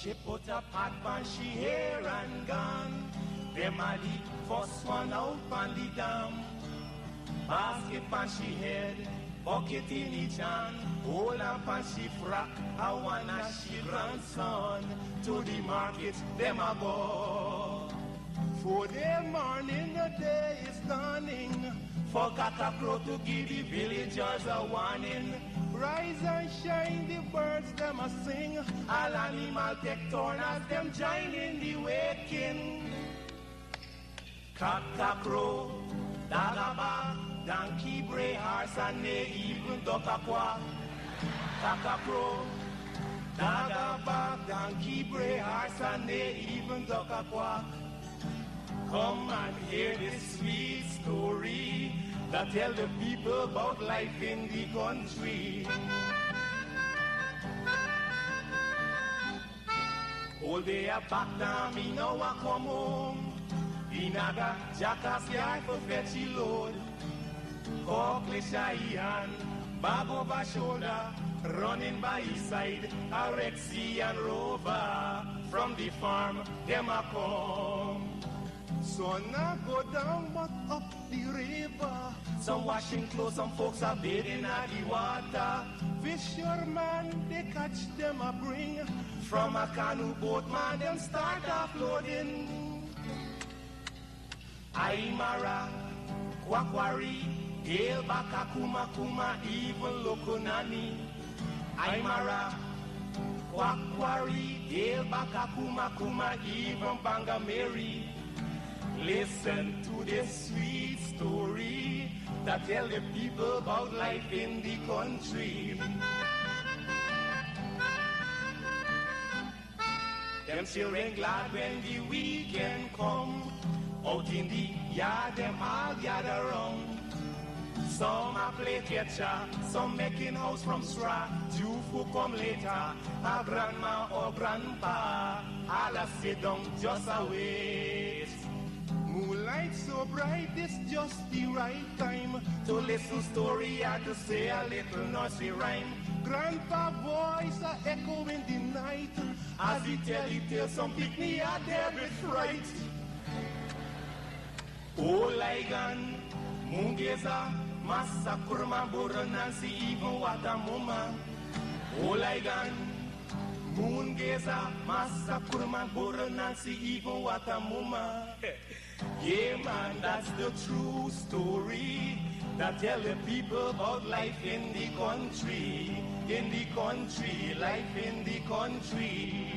She put a pot on she hair and gone. Them a the first one out on the dam. Basket on she head, bucket in each hand. Hold up on she frock, I wanna she grandson. To the market, them a go. For the morning, the day is dawning. For Catacrow to give the villagers a warning. Rise and shine, the birds them a sing. All animal take turn as them join in the waking. Cock-a-crow, dagaba, donkey, bray, horse, and they even duck-a-quack. Cock-a-crow, dagaba, donkey, bray, horse, and they even duck-a-quack. Come and hear this sweet story that tell the people about life in the country. All day a back down, me now I come home. Inaga, jackass yard for fetchy load. Cockle shy hand, bag over shoulder, running by his side, a Rexy and Rover. From the farm, them a come. Sun a go down but up the river. Some washing clothes, some folks are bathing at the water. Fisherman, they catch them a bring. From a canoe boat, man, them start offloading. Aymara, Kwakwari, Hail Baka Kuma Kuma, even Lokonani. Aymara, Kwakwari, Hail Baka Kuma Kuma, even Bangameri. Listen to this sweet story that tell the people about life in the country. Them children glad when the weekend come. Out in the yard, them all gather round. Some a play catcher, some making house from straw. Two who come later, a grandma or grandpa. All a sit down just a wait. Moonlight so bright, it's just the right time to listen story and to say a little nursery rhyme. Grandpa voice a echo in the night as he tell the tale. Some picnic are there with fright. Oh, Ligan, Mungeza, Massa Kurma, Bora Nancy, even Watamuma. Oh, Ligan, Mungeza, Massa Kurma, Bora Nancy, even Watamuma. Yeah, man, that's the true story that tell the people about life in the country, life in the country.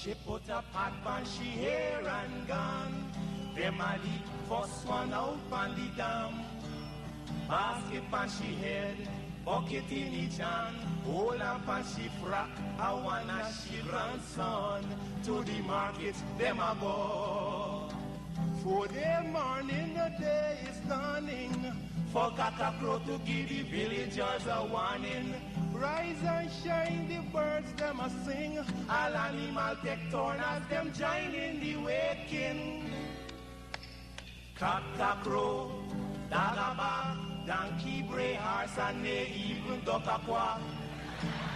She put a pot on she hair and gone. Them a the first one out on the dam. Basket on she head, bucket in each hand. Hold up on she frock, I wanna she grandson. To the market, them a go. For the morning, the day is dawning. For Catacrow to give the villagers a warning. Rise and shine, the birds them a sing. All animal take turn as them join in the waking. Cock-a-crow, dagaba, donkey, bray, horse, and they even duck-a-quack.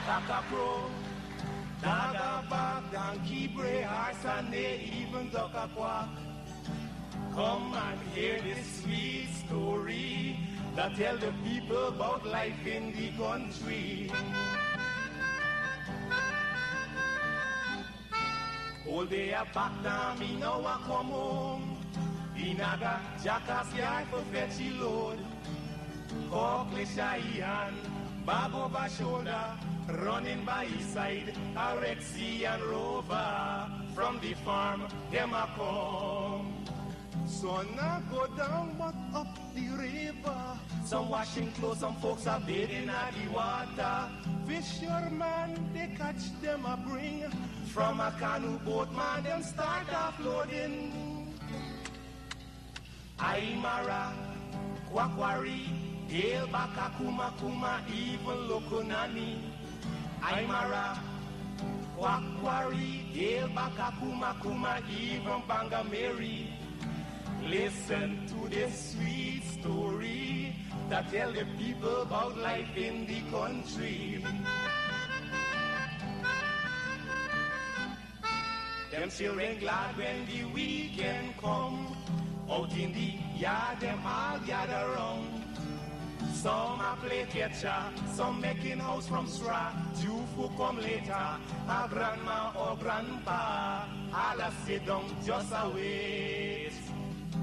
Cock-a-crow, dagaba, donkey, bray, horse, and they even duck-a-quack. Come and hear this sweet story that tell the people about life in the country. All day a back down, me now I come home. Inaga, jackass yard for fetchy load. Cockle shy hand, bag over shoulder, running by his side, a Rexy and Rover. From the farm, them a come. Sun not go down but up the river. Some washing clothes, some folks are bathing at the water. Fisherman, they catch them a bring. From a canoe boat, man, them start offloading. Aymara, Kwakwari, Hail Baka Kuma Kuma, even Lokonani. Aymara, Kwakwari, Hail Baka Kuma Kuma, even Banga Mary. Listen to this sweet story that tell the people about life in the country. Them children glad when the weekend come. Out in the yard, them all gather round. Some a play catcher, some making house from straw. Two who come later, a grandma or grandpa, all a sit down just a wait.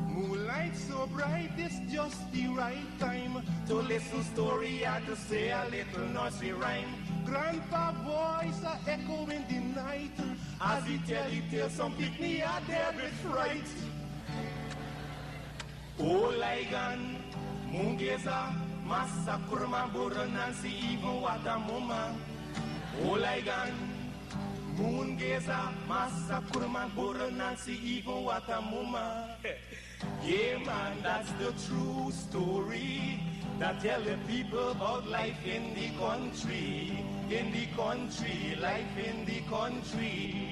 Moonlight so bright, it's just the right time to listen story or to say a little nursery rhyme. Grandpa voice a echo in the night as he tell some picnic are there with fright. Oh, Ligan, Mungeza, Massa Kurma Buranansi, even Watamuma. Oh, Ligan, Mungeza, Massa Kurma Buranansi, even Watamuma. Yeah, man, that's the true story that tell the people about life in the country, life in the country.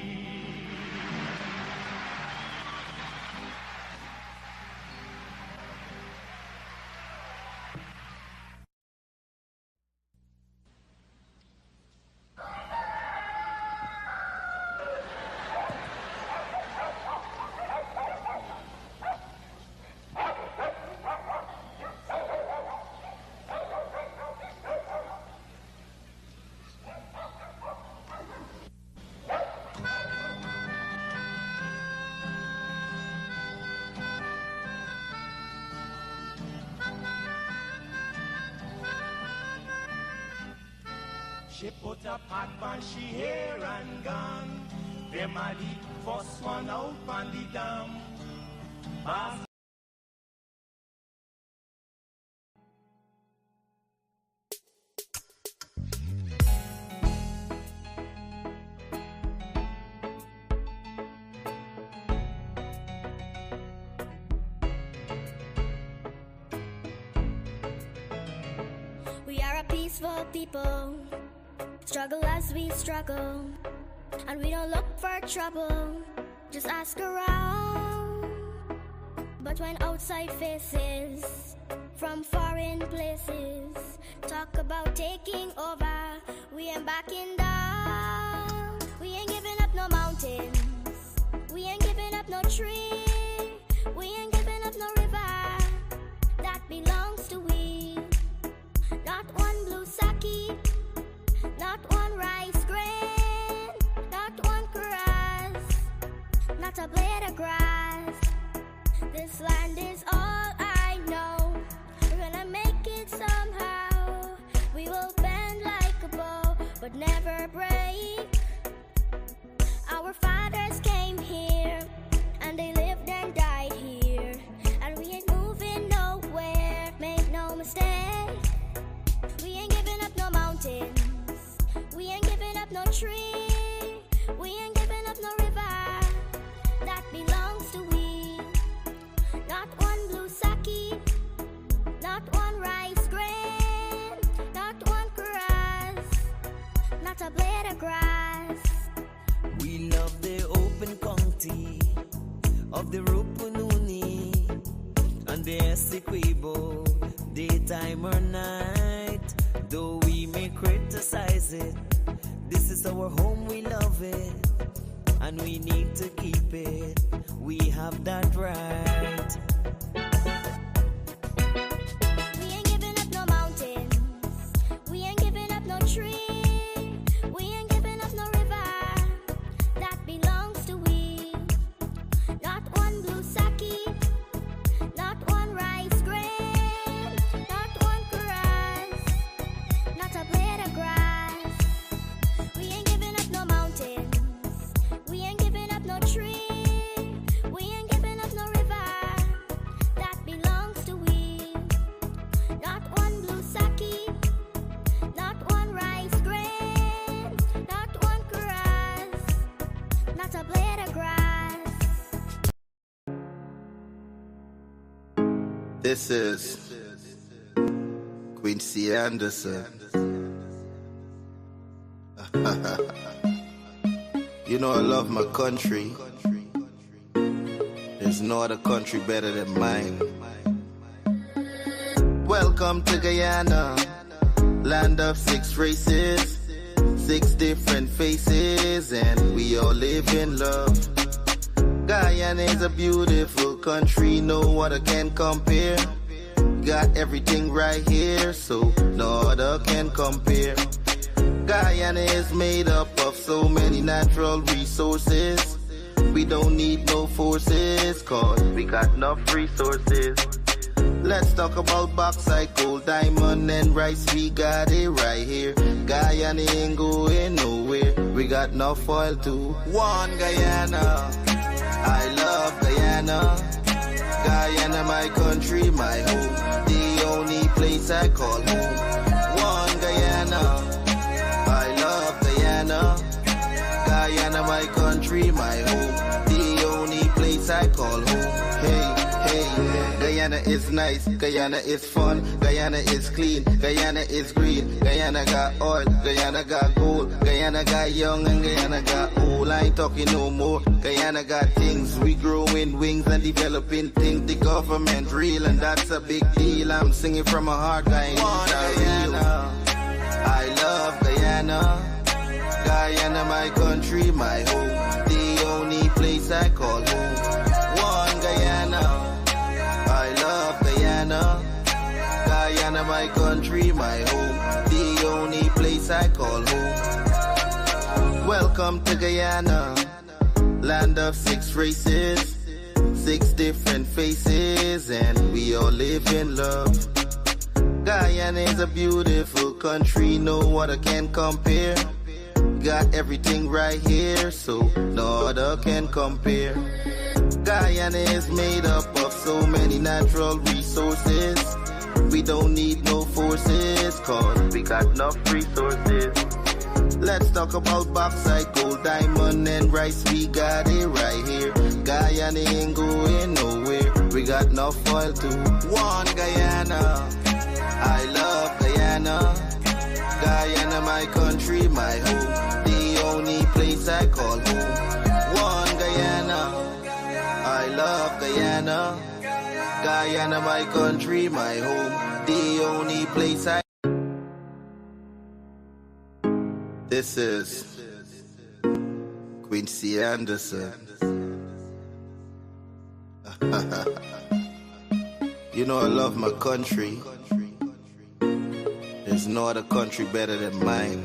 She put a pot on she hair and gone. Them a the first one out on the dam. We are a peaceful people. Struggle as we struggle, and we don't look for trouble, just ask around. But when outside faces from foreign places talk about taking over, we ain't backing down. We ain't giving up no mountains, we ain't giving up no tree, we ain't giving up no river that belongs to we. Not one blue sake, not one rice grain, not one grass, not a blade of grass. This land is all I know. We're gonna make it somehow. We will bend like a bow, but never break. Our fathers came here, and they lived and died here, and we ain't moving nowhere, make no mistake. We ain't giving up no mountain, we ain't giving up no tree, we ain't giving up no river that belongs to we. Not one blue sake, not one rice grain, not one grass, not a blade of grass. We love the open county of the Rupununi and the Essequibo, daytime or night. Though we may criticize it, this is our home, we love it, and we need to keep it. We have that right. We ain't giving up no mountains, we ain't giving up no tree, we ain't giving up no river that belongs to we. Not one blue sake, not one rice grain, not one grass, not a blade of grass. We ain't giving up no mountains, we ain't giving up no tree, we ain't giving up no river This is Quincy Anderson. You know I love my country. There's no other country better than mine. Welcome to Guyana, land of 6 races, 6 different faces, and we all live in love. Guyana is a beautiful country, no other can compare. Got everything right here, so no other can compare. Guyana is made up of so many natural resources. We don't need no forces, cause we got enough resources. Let's talk about bauxite, gold, diamond, and rice. We got it right here. Guyana ain't going nowhere. We got enough oil too. One Guyana, I love Guyana. Guyana, my country, my home. The only place I call home. One Guyana, I love Guyana. Guyana, my country, my home. The only place I call home. Hey, Guyana is nice, Guyana is fun, Guyana is clean, Guyana is green, Guyana got oil, Guyana got gold, Guyana got young and Guyana got old. I ain't talking no more. Guyana got things, we growing wings and developing things. The government real and that's a big deal. I'm singing from my heart, Guyana. I love Guyana. Guyana, my country, my home. The only place I call home. One Guyana. I love Guyana. Guyana, my country, my home. The only place I call home. Welcome to Guyana, land of 6 races, 6 different faces, and we all live in love. Guyana is a beautiful country, no other can compare. Got everything right here, so no other can compare. Guyana is made up of so many natural resources. We don't need no forces, cause we got enough resources. Let's talk about bauxite, gold, diamond, and rice. We got it right here. Guyana ain't going nowhere. We got enough oil too. One Guyana, I love Guyana. Guyana, my country, my home. The only place I call home. One Guyana, I love Guyana. Guyana, my country, my home. The only place I... This is Quincy Anderson. You know I love my country. There's no other country better than mine.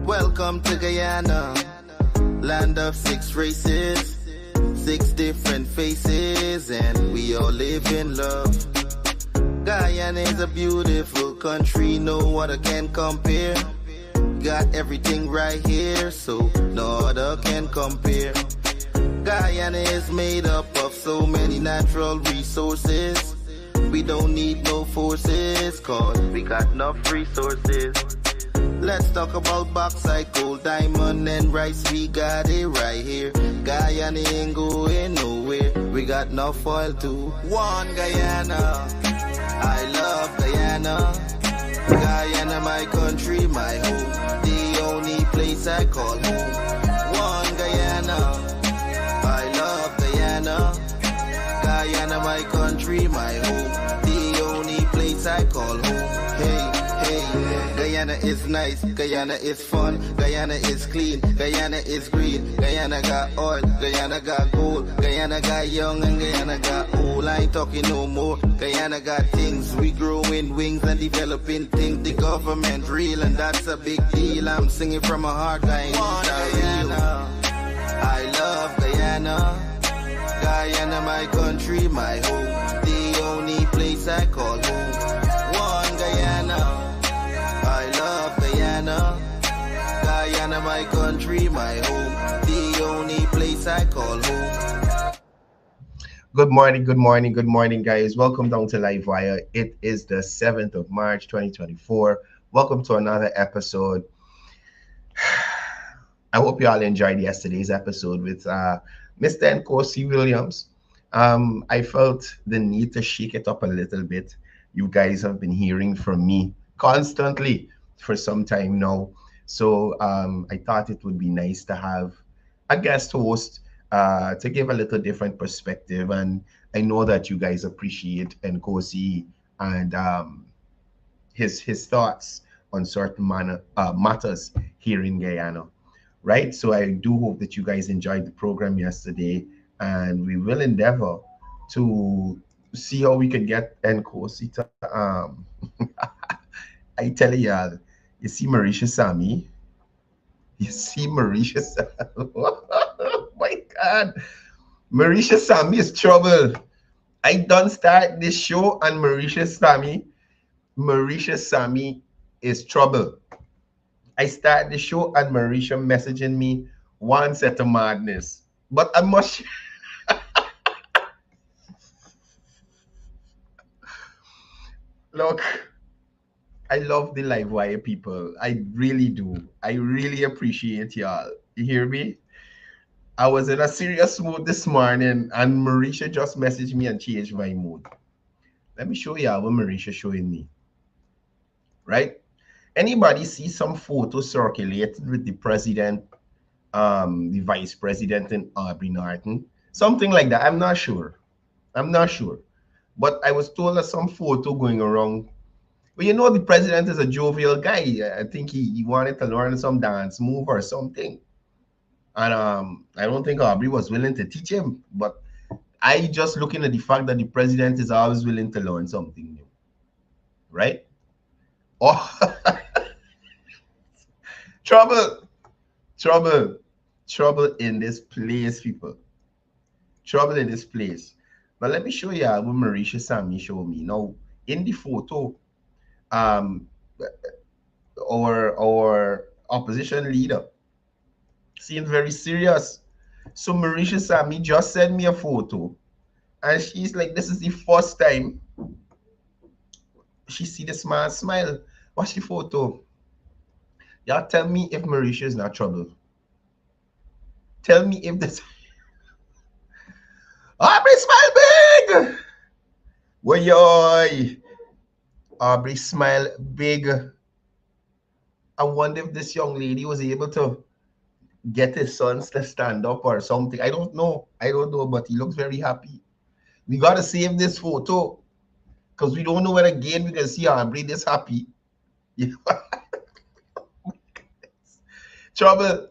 Welcome to Guyana, land of 6 races, 6 different faces, and we all live in love. Guyana is a beautiful country, no other can compare. Got everything right here, so no other can compare. Guyana is made up of so many natural resources. We don't need no forces, cause we got enough resources. Let's talk about bauxite, gold, diamond, and rice. We got it right here. Guyana ain't going nowhere. We got enough oil too. One Guyana, I love Guyana. Guyana, my country, my home. The only place I call home. One Guyana, I love Guyana. Guyana, my country, my home. The only place I call home. Hey, Guyana is nice, Guyana is fun, Guyana is clean, Guyana is green, Guyana got oil, Guyana got gold, Guyana got young and Guyana got old. I ain't talking no more. Guyana got things, we growing wings and developing things. The government real and that's a big deal. I'm singing from my heart, Guyana. I love Guyana. Guyana, my country, my home. The only place I call home. One Guyana, I love Guyana. Guyana, my country, my home. The only place I call home. Good morning, guys. Welcome down to Livewire. It is the 7th of March, 2024. Welcome to another episode. I hope you all enjoyed yesterday's episode with Mr. Nkosi Williams. I felt the need to shake it up a little bit. You guys have been hearing from me constantly for some time now. So I thought it would be nice to have a guest host to give a little different perspective. And I know that you guys appreciate Nkosi and his thoughts on certain matters here in Guyana, right? So I do hope that you guys enjoyed the program yesterday, and we will endeavor to see how we can get Nkosi to I tell you, y'all, you see Marisha Sami, you see Marisha Sami. Oh my God, Marisha Sami is trouble. I done start this show and Marisha Sami is trouble. I start the show and Marisha messaging me one set of madness. But I must look, I love the Livewire people. I really do. I really appreciate y'all. You hear me? I was in a serious mood this morning and Marisha just messaged me and changed my mood. Let me show y'all what Marisha showing me. Right? Anybody see some photo circulated with the president, the vice president, and Aubrey Norton? Something like that. I'm not sure. But I was told that some photo going around. But you know, the president is a jovial guy. I think he wanted to learn some dance move or something. And I don't think Aubrey was willing to teach him. But I just looking at the fact that the president is always willing to learn something new. Right? Oh, trouble in this place, people. Trouble in this place. Now let me show you what Marisha Sami showed me. Now in the photo, our opposition leader seemed very serious. So Marisha Sami just sent me a photo, and she's like, "This is the first time she see this man smile." Watch the photo. Y'all tell me if Marisha is not trouble. Tell me if this Aubrey smile big. Woyoy. Aubrey smile big. I wonder if this young lady was able to get his sons to stand up or something. I don't know, but he looks very happy. We gotta save this photo because we don't know when again we can see Aubrey this happy. Trouble.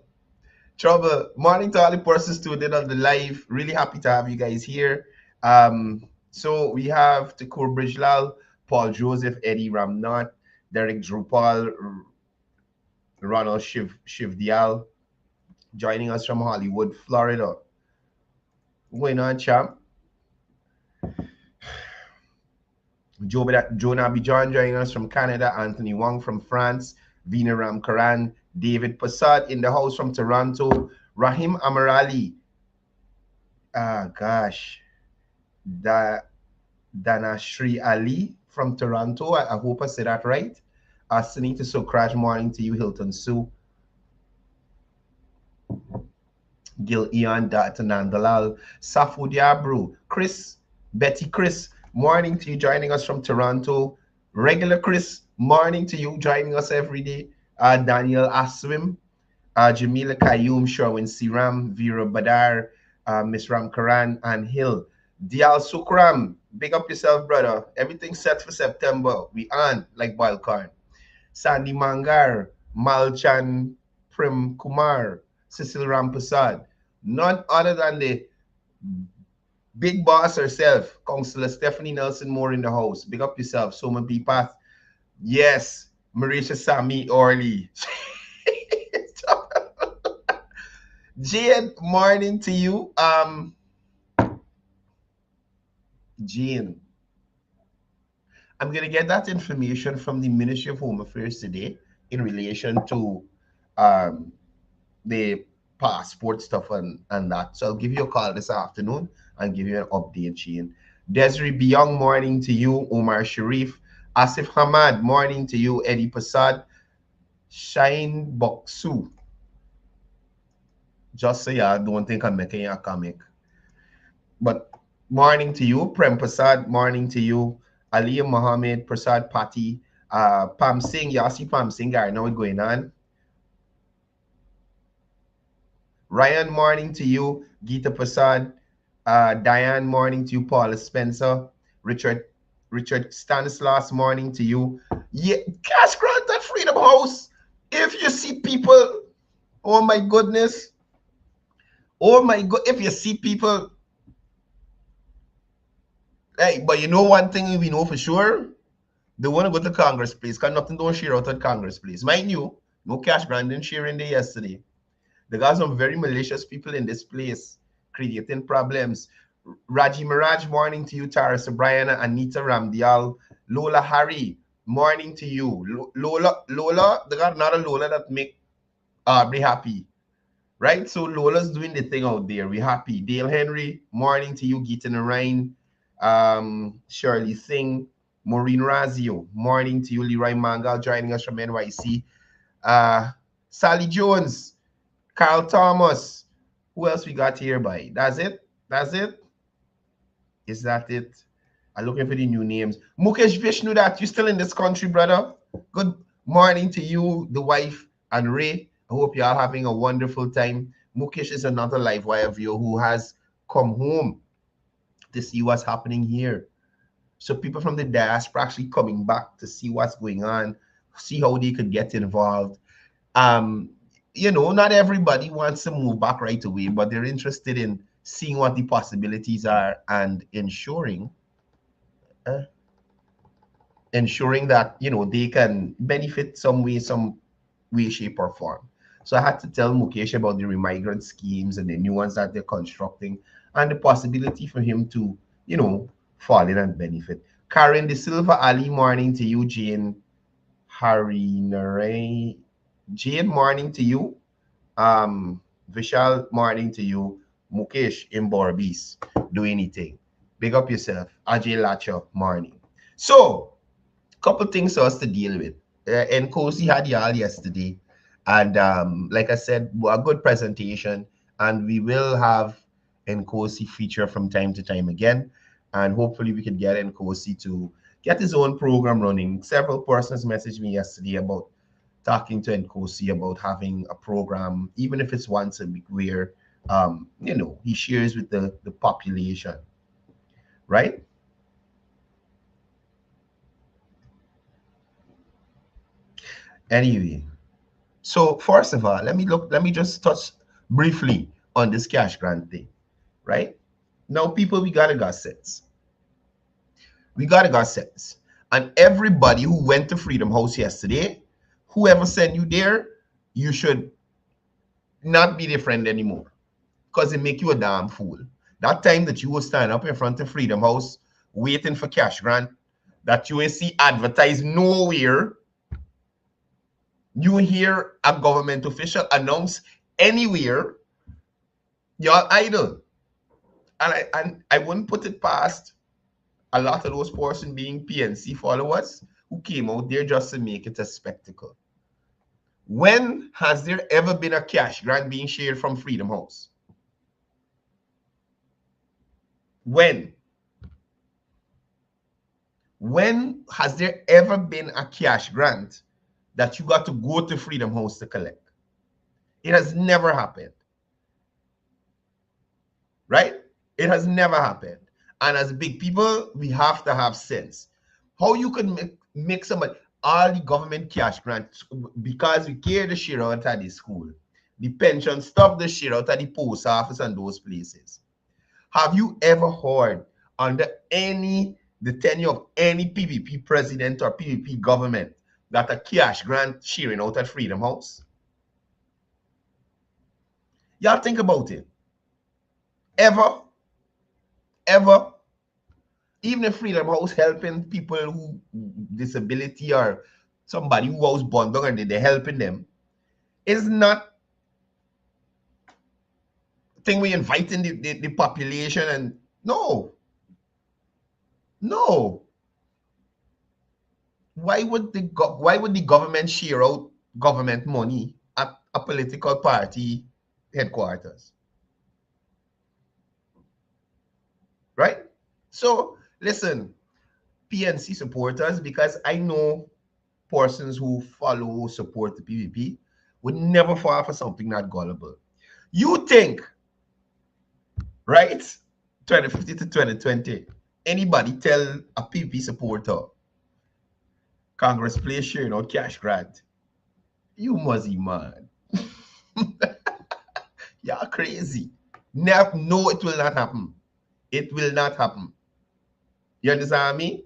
Morning to all the persons tuned on the live. Really happy to have you guys here. So we have Takur Brijlal, Paul Joseph, Eddie Ramnat, Derek Drupal, Ronald Shivdial, joining us from Hollywood, Florida. What's going on, champ? Jonah Bijan joining us from Canada, Anthony Wong from France, Vina Ram Karan, David Passad in the house from Toronto, Rahim Amarali, Danashri Ali from Toronto. I hope I said that right. Sunita Sokraj, morning to you, Hilton Sue. Gil Ian, Dr. Nandalal, Safu Diabru, Betty Chris, morning to you, joining us from Toronto. Regular Chris, morning to you, joining us every day. Daniel Aswim, Jamila Kayum, Sherwin Siram, Vera Badar, Miss Ram Karan, and Hill. Dial Sukram, big up yourself, brother. Everything set for September. We on like Balkarn. Sandy Mangar, Malchan Prim Kumar, Cecil Rampasad. None other than the big boss herself, Councillor Stephanie Nelson Moore in the house. Big up yourself, Soma B. Path. Yes, Marisha Sami Orly. Jane, morning to you. Jane, I'm going to get that information from the Ministry of Home Affairs today in relation to the passport stuff and that. So I'll give you a call this afternoon and give you an update, Jane. Desiree Biong, morning to you. Omar Sharif. Asif Hamad, morning to you. Eddie Passad. Shine Boksu. Just say I don't think I'm making a comic. But morning to you. Prem Prasad, morning to you. Ali Mohammed, Prasad Pati, Pam Singh, Yasi Pam Singh, I know what's going on. Ryan, morning to you. Geeta Prasad, Diane, morning to you. Paula Spencer, Richard Stanislas, morning to you. Yeah, Cash Grant at Freedom House. If you see people, oh my goodness. Oh my God, if you see people, hey, but you know one thing we know for sure? They want to go to Congress place because nothing don't share out at Congress place. Mind you, no Cash Grant didn't share in there yesterday. They got some very malicious people in this place creating problems. Raji Miraj, morning to you. Tara Sabriana, Anita Ramdial, Lola Harry, morning to you. Lola, they got another Lola that make Aubrey happy. Right? So Lola's doing the thing out there. We're happy. Dale Henry, morning to you. Geeta Narain, Shirley Singh, Maureen Razio, morning to you. Leroy Mangal joining us from NYC. Sally Jones, Carl Thomas. Who else we got here by? That's it? That's it? Is that it? I'm looking for the new names. Mukesh Vishnu, that you still in this country, brother? Good morning to you, the wife, and Ray. I hope you are having a wonderful time. Mukesh is another Livewire viewer who has come home to see what's happening here. So people from the diaspora actually coming back to see what's going on, see how they could get involved. You know, not everybody wants to move back right away, but they're interested in seeing what the possibilities are and ensuring that, you know, they can benefit some way, shape, or form. So I had to tell Mukesh about the remigrant schemes and the new ones that they're constructing and the possibility for him to, you know, fall in and benefit. Karen De Silva, Ali, morning to you. Jane Harinare, Jane, morning to you. Vishal, morning to you. Mukesh in Borbis, do anything. Big up yourself. Ajay Lacha, morning. So, couple things for us to deal with. Nkosi had y'all yesterday. And like I said, a good presentation. And we will have Nkosi feature from time to time again. And hopefully we can get Nkosi to get his own program running. Several persons messaged me yesterday about talking to Nkosi about having a program, even if it's once a week, where you know, he shares with the population, right? Anyway, so first of all, let me just touch briefly on this cash grant thing, right? Now, people, we gotta got sense. We gotta got sense. And everybody who went to Freedom House yesterday, whoever sent you there, you should not be their friend anymore, because it make you a damn fool. That time that you will stand up in front of Freedom House waiting for cash grant, that you will see advertised nowhere, you hear a government official announce anywhere, you're idle. And I wouldn't put it past a lot of those persons being PNC followers who came out there just to make it a spectacle. When has there ever been a cash grant being shared from Freedom House? When has there ever been a cash grant that you got to go to Freedom House to collect? It has never happened. Right? It has never happened. And as big people, we have to have sense. How you can make somebody, all the government cash grants, because we carry the share out at the school, the pension stuff, the share out at the post office and those places. Have you ever heard under the tenure of any PVP president or PVP government that a cash grant sharing out at Freedom House? Y'all think about it. Ever? Even if Freedom House helping people who disability or somebody who was born down and they're helping them, it's not thing we inviting the population and no. Why would the government share out government money at a political party headquarters? right? So listen, PNC supporters, because I know persons who follow support the PVP would never fall for something that gullible. You think, right? 2050 to 2020, anybody tell a PVP supporter Congress play sharing out cash grant? You must be mad. You're crazy. No, it will not happen. It will not happen. You understand me?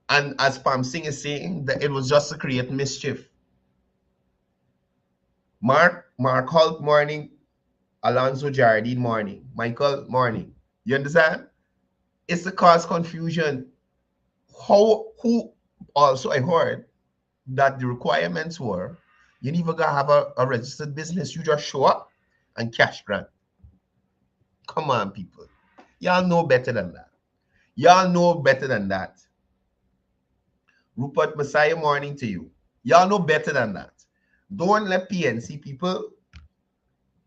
And as Pam Singh is saying, that it was just to create mischief. Mark Holt, morning. Alonso Jardine, morning. Michael, morning. You understand? It's to cause confusion. Who also I heard that the requirements were you never gotta have a registered business. You just show up and cash grant. Come on, people. Y'all know better than that. Y'all know better than that. Rupert Messiah, morning to you. Y'all know better than that. Don't let PNC people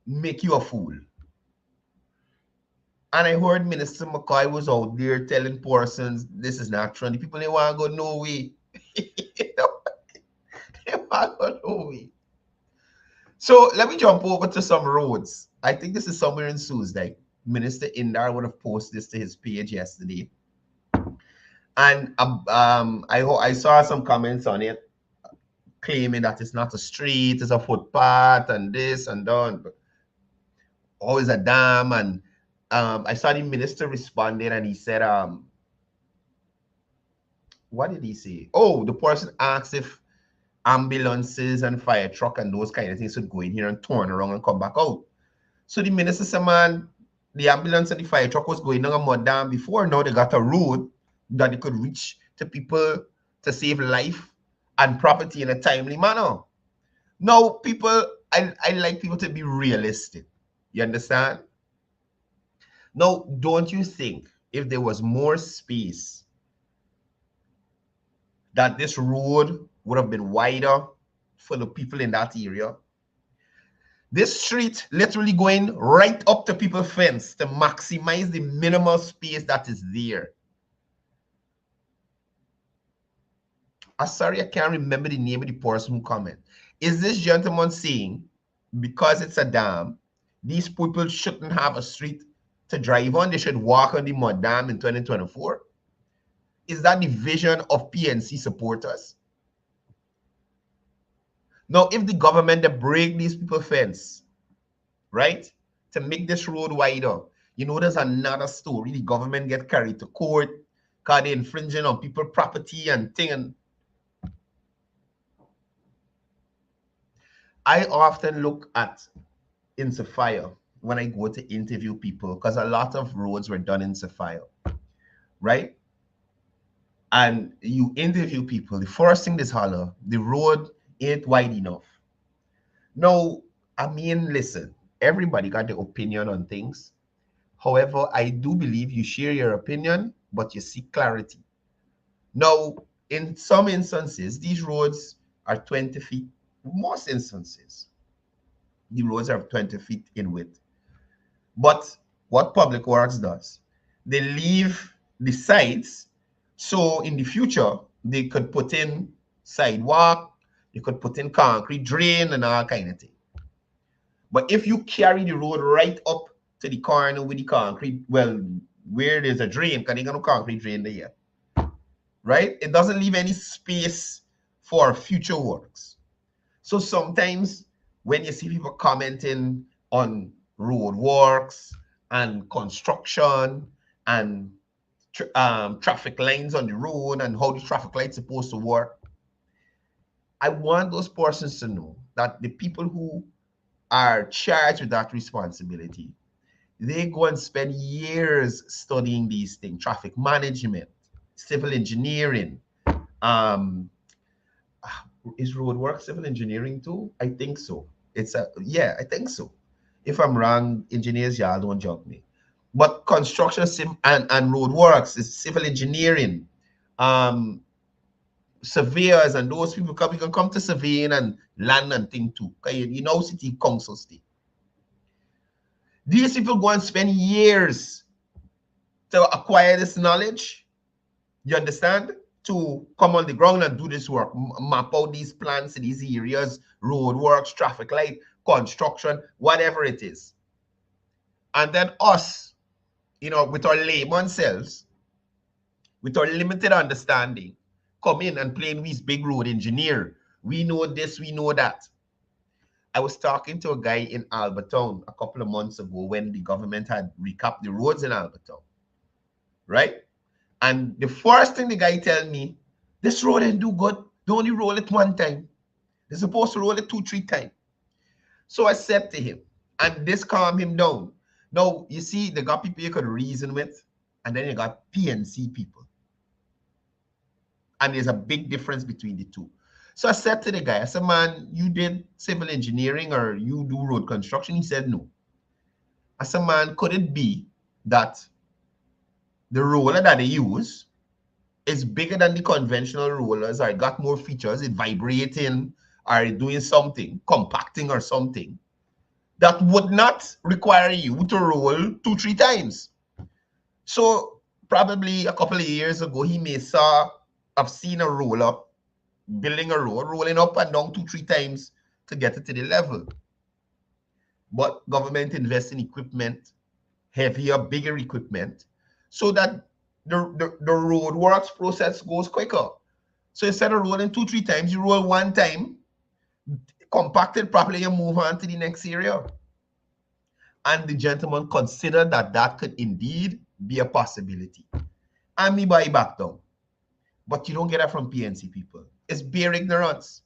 make you a fool. And I heard Minister McCoy was out there telling persons this is not true. The people, they want to go no way. They want to go no way. So let me jump over to some roads. I think this is somewhere in Tuesday. Minister Indar would have posted this to his page yesterday. And I saw some comments on it claiming that it's not a street, it's a footpath and this and that. Always a dam. And I saw the minister responding and he said, what did he say? Oh, the person asked if ambulances and fire truck and those kind of things would go in here and turn around and come back out. So the minister said, man, the ambulance and the fire truck was going on a mud dam before. Now they got a road that they could reach to people to save life and property in a timely manner. Now, people, I like people to be realistic. You understand? Now, don't you think if there was more space that this road would have been wider for the people in that area? This street literally going right up to people's fence to maximize the minimal space that is there. I'm sorry, I can't remember the name of the person who commented. Is this gentleman saying because it's a dam, these people shouldn't have a street to drive on? They should walk on the mud dam in 2024? Is that the vision of PNC supporters? Now, if the government they break these people's fence, right, to make this road wider, you know, there's another story. The government get carried to court because they're infringing on people's property and thing. And I often look at in Sophia when I go to interview people, because a lot of roads were done in Sophia, right? And you interview people, the first thing is holler, the road ain't wide enough. No, I mean, listen, everybody got their opinion on things. However, I do believe you share your opinion, but you seek clarity. Now, in some instances, these roads are 20 feet. Most instances, the roads are 20 feet in width. But what Public Works does, they leave the sides so in the future, they could put in sidewalk, you could put in concrete drain and all kind of thing. But if you carry the road right up to the corner with the concrete, well, where there's a drain, because they got no concrete drain there, right? It doesn't leave any space for future works. So sometimes when you see people commenting on road works and construction and traffic lines on the road and how the traffic lights supposed to work, I want those persons to know that the people who are charged with that responsibility, they go and spend years studying these things: traffic management, civil engineering. Is road work civil engineering too? I think so. Yeah, I think so. If I'm wrong, engineers, y'all don't jump me. But construction and road works is civil engineering. Surveyors and those people can come to surveying and land and thing too. You know, city council state. These people go and spend years to acquire this knowledge, you understand, to come on the ground and do this work, map out these plans in these areas, road works, traffic light, construction, whatever it is. And then us, you know, with our layman selves, with our limited understanding, come in and play with big road engineer. We know this, we know that. I was talking to a guy in Albertown a couple of months ago when the government had recapped the roads in Albertown, right? And the first thing the guy tell me, this road ain't do good. They only roll it one time. They're supposed to roll it 2-3 times. So I said to him, and this calmed him down. Now, you see, they got people you could reason with, and then you got PNC people. And there's a big difference between the two. So I said to the guy, I said, man, you did civil engineering or you do road construction? He said, no. I said, man, could it be that the roller that they use is bigger than the conventional rollers, or it got more features, it vibrating, or it doing something, compacting or something, that would not require you to roll 2-3 times? So probably a couple of years ago, he may have seen a roller building a road, rolling up and down 2-3 times to get it to the level. But government invests in equipment, heavier, bigger equipment, so that the road works process goes quicker. So instead of rolling 2-3 times, you roll one time, compact it properly, and move on to the next area. And the gentleman considered that that could indeed be a possibility. And me buy back down. But you don't get that from PNC people. It's bare ignorance.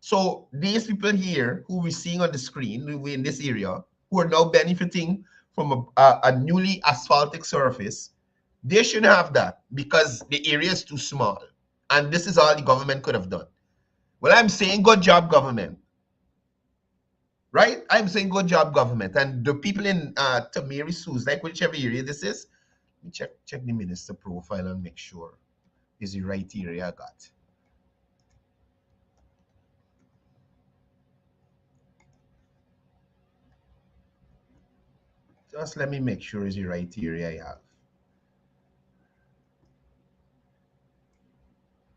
So these people here who we're seeing on the screen in this area, who are now benefiting from a newly asphaltic surface, they shouldn't have that because the area is too small. And this is all the government could have done. Well, I'm saying good job, government. Right? I'm saying good job, government. And the people in Tamari Sues, like whichever area this is, let me check the minister profile and make sure is the right area I got. Just let me make sure is the right area I have.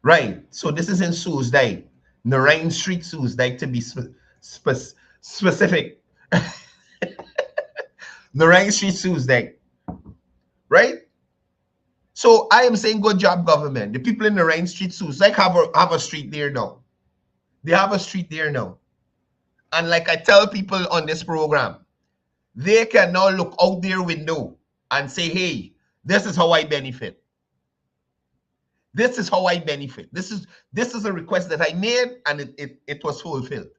Right. So this is in Soesdijk, Narayan Street, Soesdijk, to be specific. Narayan Street, Soesdijk. Right? So I am saying good job, government. The people in Narayan Street, Soesdijk have a street there now. They have a street there now. And like I tell people on this program, they can now look out their window and say, hey, this is how I benefit. This is how I benefit. This is a request that I made and it was fulfilled.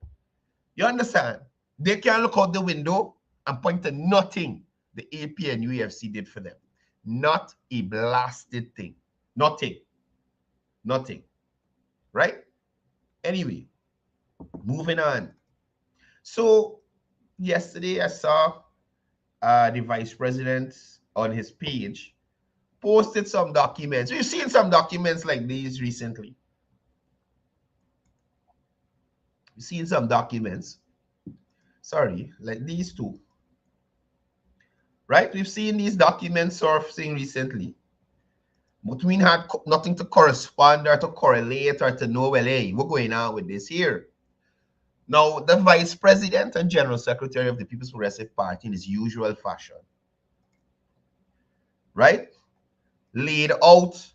You understand? They can look out the window and point to nothing the AP and UFC did for them. Not a blasted thing. Nothing. Nothing. Right? Anyway, moving on. So yesterday I saw the vice president on his page posted some documents. We've seen some documents like these recently. You've seen some documents. Sorry, like these two. Right? We've seen these documents surfacing recently. But we had nothing to correspond or to correlate or to know, well, hey, what's going on with this here? Now, the vice president and general secretary of the People's Progressive Party in his usual fashion, right, laid out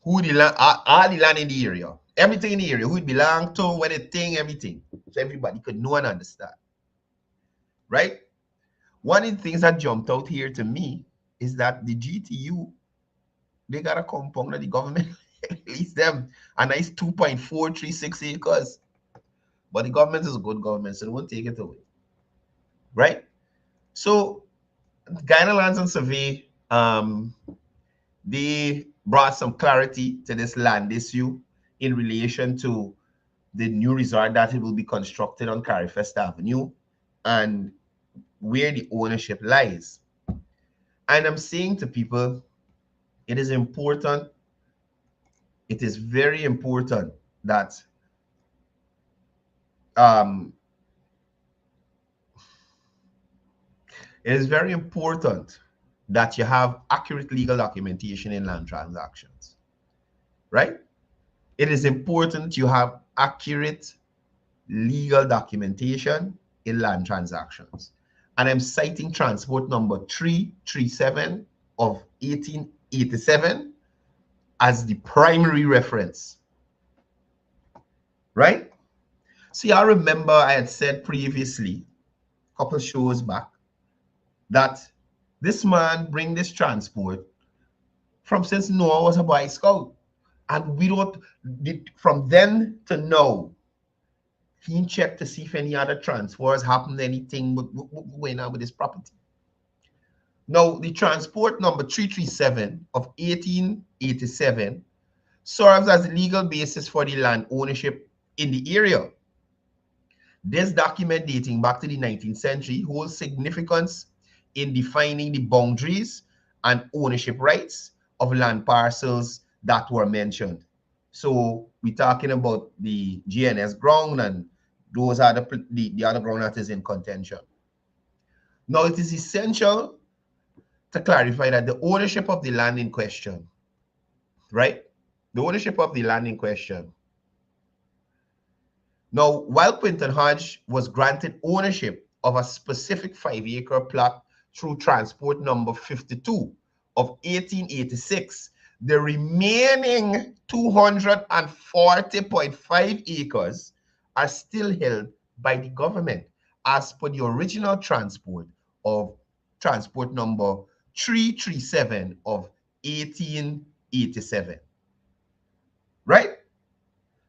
who the land, all the land in the area, everything in the area, who it belonged to, where the thing, everything, so everybody could know and understand, right? One of the things that jumped out here to me is that the GTU, they got a compound that the government released them a nice 2.436 acres. But the government is a good government, so they won't take it away. Right? So, Guyana Lands and Survey, they brought some clarity to this land issue in relation to the new resort that it will be constructed on Carifest Avenue and where the ownership lies. And I'm saying to people, it is important, it is very important that it is very important that you have accurate legal documentation in land transactions, right? It is important you have accurate legal documentation in land transactions. And I'm citing transport number 337 of 1887 as the primary reference, right? See, I remember I had said previously, a couple shows back, that this man bring this transport from since Noah was a Boy Scout. And we don't, from then to now, he checked to see if any other transfers happened, anything going on with this property. Now, the transport number 337 of 1887 serves as the legal basis for the land ownership in the area. This document, dating back to the 19th century, holds significance in defining the boundaries and ownership rights of land parcels that were mentioned. So we're talking about the GNS ground, and those are the other ground that is in contention. Now, it is essential to clarify that the ownership of the land in question, right? The ownership of the land in question. Now, while Quinton Hodge was granted ownership of a specific 5-acre plot through transport number 52 of 1886, the remaining 240.5 acres are still held by the government as per the original transport of transport number 337 of 1887. Right?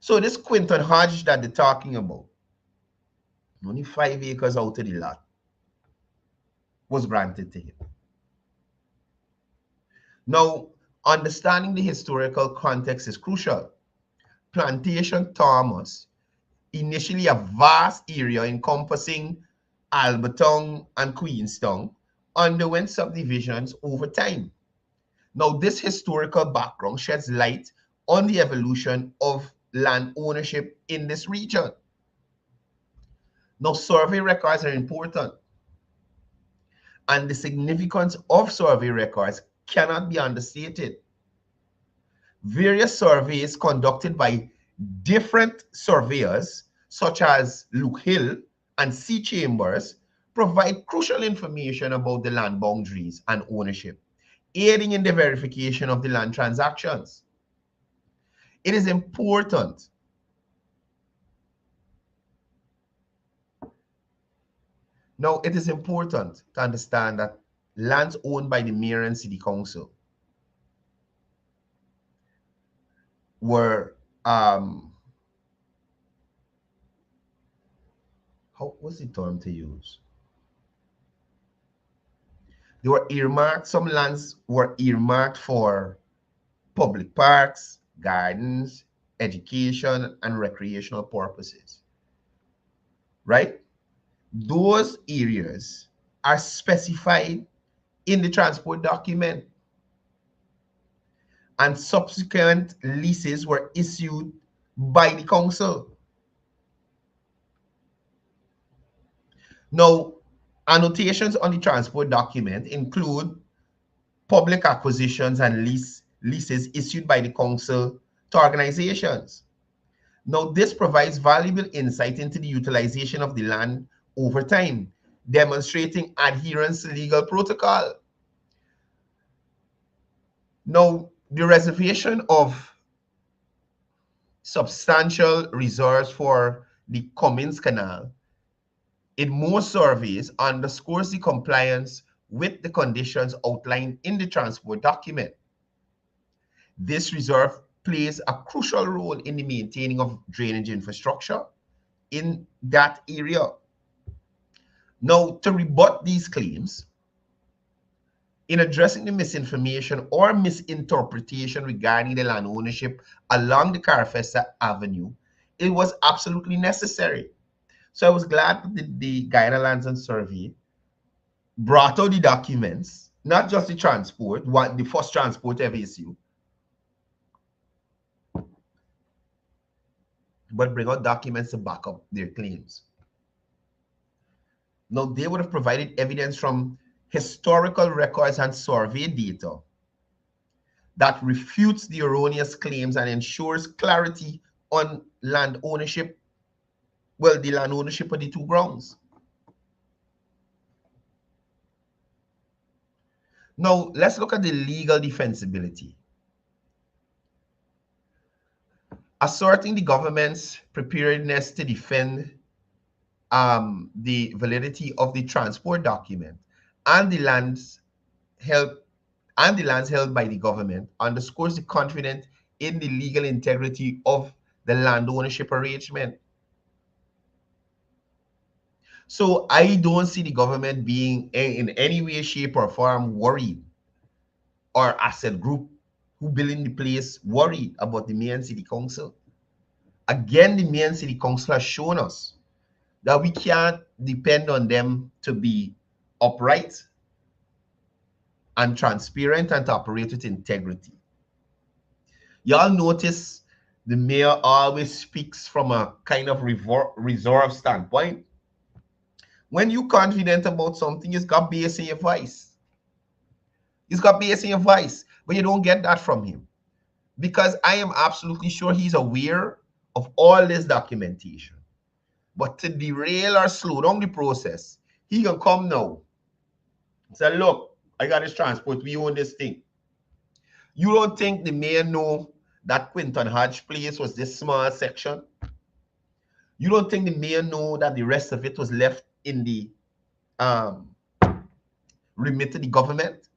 So this Quinton Hodge that they're talking about, only 5 acres out of the lot, was granted to him. Now, understanding the historical context is crucial. Plantation Thomas, initially a vast area encompassing Albertown and Queenstown, underwent subdivisions over time. Now, this historical background sheds light on the evolution of land ownership in this region. Now, survey records are important, and the significance of survey records cannot be understated. Various surveys conducted by different surveyors, such as Luke Hill and C. Chambers, provide crucial information about the land boundaries and ownership, aiding in the verification of the land transactions. It is important to understand that lands owned by the mayor and city council were what's the term to use? They were earmarked, some lands were earmarked for public parks, gardens, education, and recreational purposes, right? Those areas are specified in the transport document, and subsequent leases were issued by the council. Now, annotations on the transport document include public acquisitions and leases issued by the council to organizations. Now, this provides valuable insight into the utilization of the land over time, demonstrating adherence to legal protocol. Now, the reservation of substantial reserves for the Cummins Canal in most surveys underscores the compliance with the conditions outlined in the transport document. This reserve plays a crucial role in the maintaining of drainage infrastructure in that area. Now, to rebut these claims, in addressing the misinformation or misinterpretation regarding the land ownership along the Carfesta Avenue, it was absolutely necessary. So I was glad that the Guyana Lands and Survey brought out the documents, not just the transport, the first transport ever issued, but bring out documents to back up their claims. Now, they would have provided evidence from historical records and survey data that refutes the erroneous claims and ensures clarity on land ownership, well, the land ownership of the two grounds. Now, let's look at the legal defensibility. Asserting the government's preparedness to defend the validity of the transport document and the lands held by the government underscores the confidence in the legal integrity of the land ownership arrangement. So I don't see the government being in any way, shape, or form worried, or asset group who build in the place worried about the mayor and city council. Again, the mayor and city council has shown us that we can't depend on them to be upright and transparent and to operate with integrity. Y'all notice the mayor always speaks from a kind of reserve standpoint. When you're confident about something, it's got base in your voice. It's got base in your voice, but you don't get that from him. Because I am absolutely sure he's aware of all this documentation. But to derail or slow down the process, he can come now and say, look, I got this transport, we own this thing. You don't think the mayor know that Quinton Hodge Place was this small section? You don't think the mayor know that the rest of it was left in the remit to the government?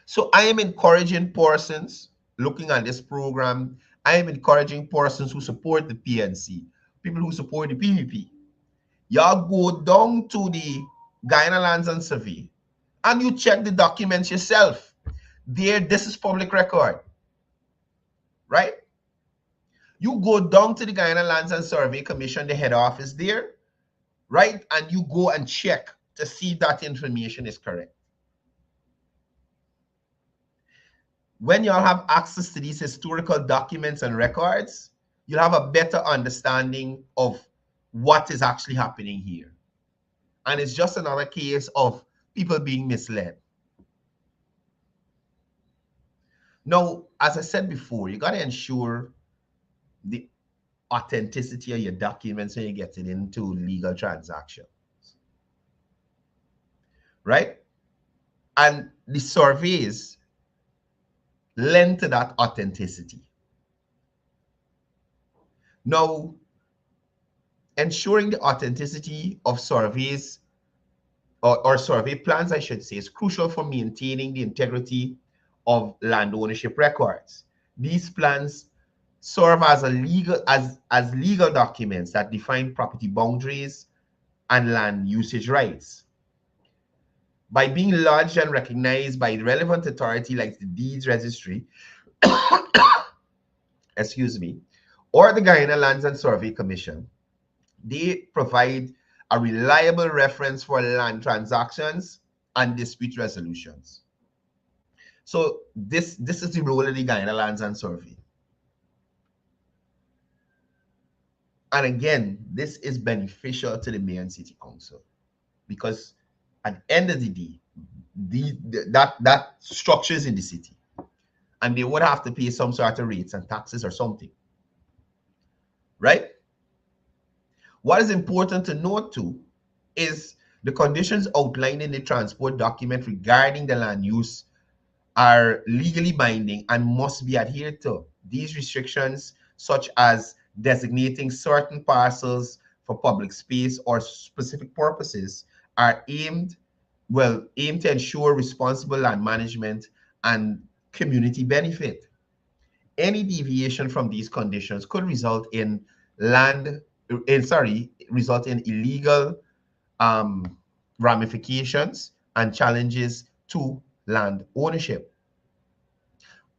So I am encouraging persons looking at this program. I am encouraging persons who support the PNC, people who support the PVP. Y'all go down to the Guyana Lands and Survey and you check the documents yourself. There, this is public record, right? You go down to the Guyana Lands and Survey Commission, the head office there, right? And you go and check to see if that information is correct. When y'all have access to these historical documents and records, you'll have a better understanding of what is actually happening here. And it's just another case of people being misled. Now, as I said before, you got to ensure the authenticity of your documents when you get it into legal transactions, right? And the surveys lend to that authenticity. Now, ensuring the authenticity of surveys or survey plans, I should say, is crucial for maintaining the integrity of land ownership records. These plans serve as legal documents that define property boundaries and land usage rights. By being lodged and recognized by the relevant authority like the Deeds Registry, excuse me, or the Guyana Lands and Survey Commission, they provide a reliable reference for land transactions and dispute resolutions. So this is the role of the Guyana Lands and Survey. And again, this is beneficial to the mayor and city council because at the end of the day, that structures in the city, and they would have to pay some sort of rates and taxes or something, right? What is important to note too is the conditions outlined in the transport document regarding the land use are legally binding and must be adhered to. These restrictions, such as designating certain parcels for public space or specific purposes, are aimed to ensure responsible land management and community benefit. Any deviation from these conditions could result in illegal ramifications and challenges to land ownership.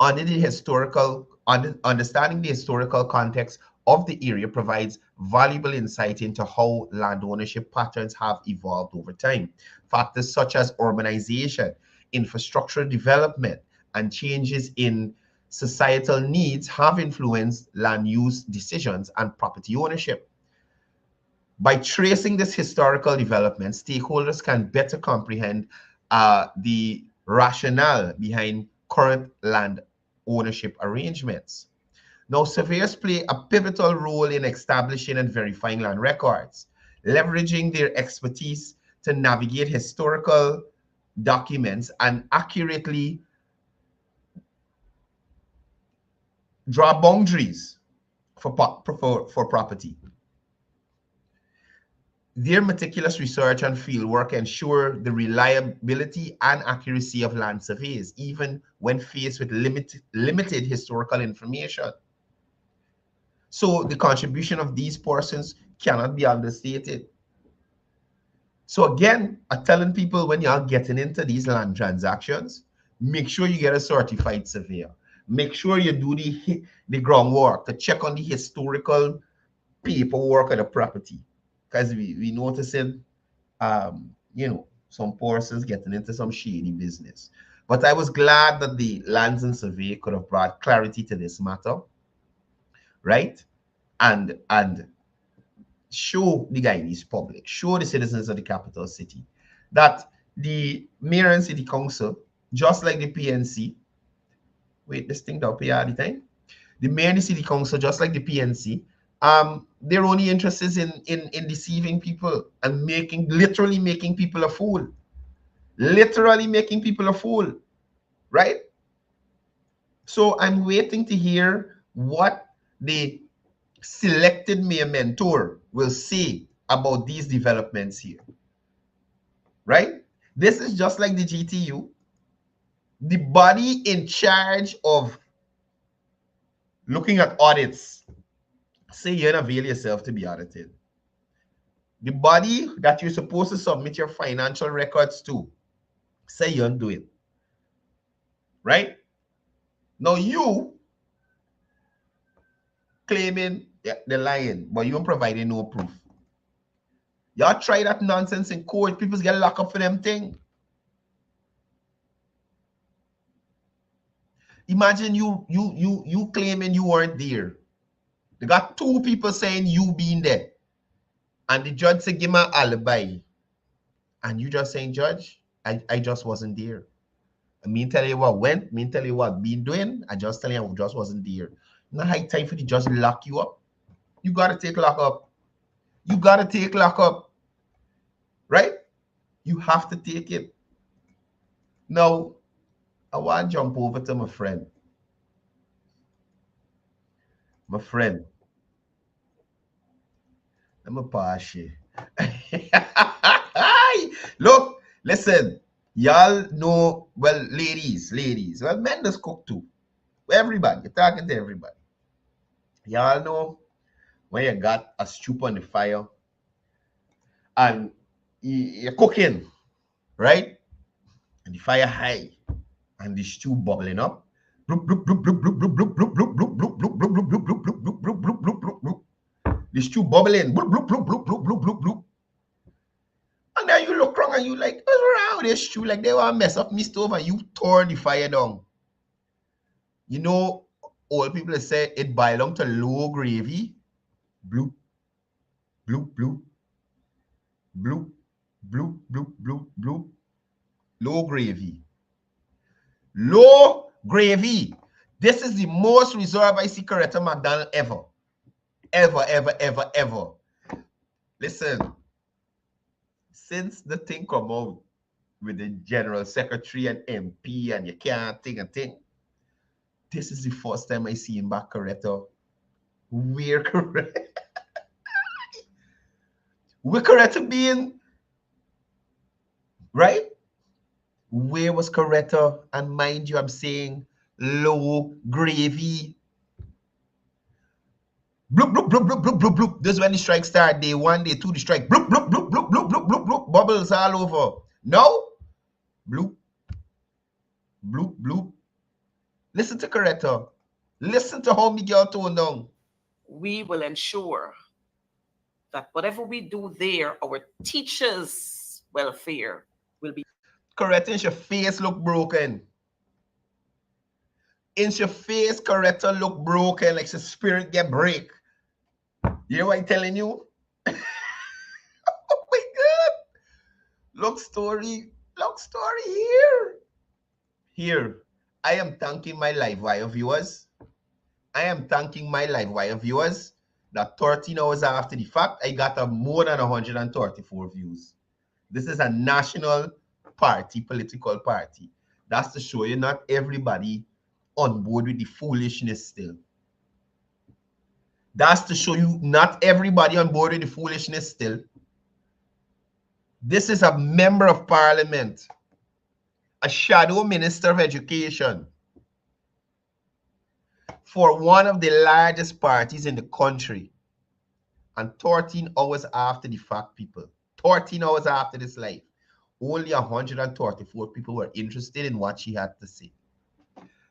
Understanding the historical context of the area provides valuable insight into how land ownership patterns have evolved over time. Factors such as urbanization, infrastructure development, and changes in societal needs have influenced land use decisions and property ownership. By tracing this historical development, stakeholders can better comprehend the rationale behind current land ownership arrangements. Now, surveyors play a pivotal role in establishing and verifying land records, leveraging their expertise to navigate historical documents and accurately draw boundaries for property. Their meticulous research and fieldwork ensure the reliability and accuracy of land surveys, even when faced with limited historical information. So the contribution of these persons cannot be understated. So again, I'm telling people, when you're getting into these land transactions, make sure you get a certified surveyor. Make sure you do the groundwork to check on the historical paperwork of the property. Because we noticing, you know, some persons getting into some shady business. But I was glad that the Lands and Survey could have brought clarity to this matter, right? And show the Guyanese public, show the citizens of the capital city that the mayor and city council, just like the PNC, wait, this thing up here all the time. The mayor and the city council, just like the PNC, their only interest is in deceiving people and literally making people a fool. Literally making people a fool, right? So I'm waiting to hear what the selected mayor mentor will say about these developments here, right? This is just like the GTU. The body in charge of looking at audits say you don't avail yourself to be audited. The body that you're supposed to submit your financial records to say you don't do it, right? Now you claiming they're lying, but you ain't providing no proof. Y'all try that nonsense in court, people get locked up for them thing. Imagine you claiming you weren't there. They got two people saying you been there. And the judge said, give me an alibi. And you just saying, Judge, I just wasn't there. I mean tell you what went, mean tell you what been doing. I just tell you I just wasn't there. Not high time for the judge to lock you up. You gotta take lock up. You gotta take lock up. Right? You have to take it. Now, I want to jump over to my friend. My friend. I'm a pashy. Look, listen. Y'all know, well, ladies. Well, men does cook too. Everybody. You're talking to everybody. Y'all know when you got a stew on the fire and you're cooking, right? And the fire high and the stew bubbling up. The stew bubbling. And then you look wrong and you like, what's wrong with this stew? Like they want to mess up my stove and you turn the fire down. You know, old people say it belongs to low gravy. Bloop, bloop, bloop, bloop, bloop, bloop, bloop, bloop. Low gravy. Low gravy. This is the most reserved I see Ketta McDonald ever. Ever. Listen, since the thing come out with the general secretary and MP and you can't think a thing, this is the first time I see him back Ketta. Where Ketta? Where Ketta being? Right? Where was Ketta? And mind you, I'm saying low gravy. Bloop, bloop, bloop, bloop, bloop, bloop, bloop. This is when the strike start. Day 1, day 2, the strike. Bloop, bloop, bloop, bloop, bloop, bloop, bloop, bloop. Bubbles all over. No? Bloop. Bloop, bloop. Listen to Ketta. Listen to how Miguel tone down. We will ensure that whatever we do there, our teachers' welfare will be. Ketta, your face look broken. In your face, Ketta look broken, like your spirit get break. You know what I'm telling you? Look story here. Here, I am thanking my Livewire viewers. That 13 hours after the fact, I got more than 134 views. This is a national party, political party. That's to show you not everybody on board with the foolishness still. That's to show you not everybody on board with the foolishness still. This is a member of parliament, a shadow minister of education for one of the largest parties in the country. And 13 hours after the fact, people, 13 hours after this life, only 134 people were interested in what she had to say.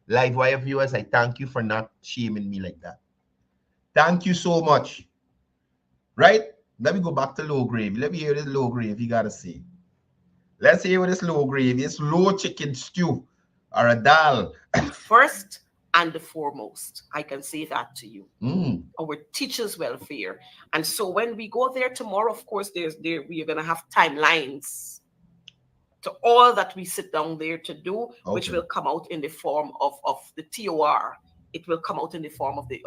Livewire viewers, I thank you for not shaming me like that. Thank you so much. Right? Let me go back to low gravy. Let me hear this low gravy got to say. Let's hear what this low gravy is. Low chicken stew or a dal. First and the foremost, I can say that to you. Our teachers' welfare. And so when we go there tomorrow, of course, we are going to have timelines to all that we sit down there to do, which will come out in the form of the TOR. It will come out in the form of the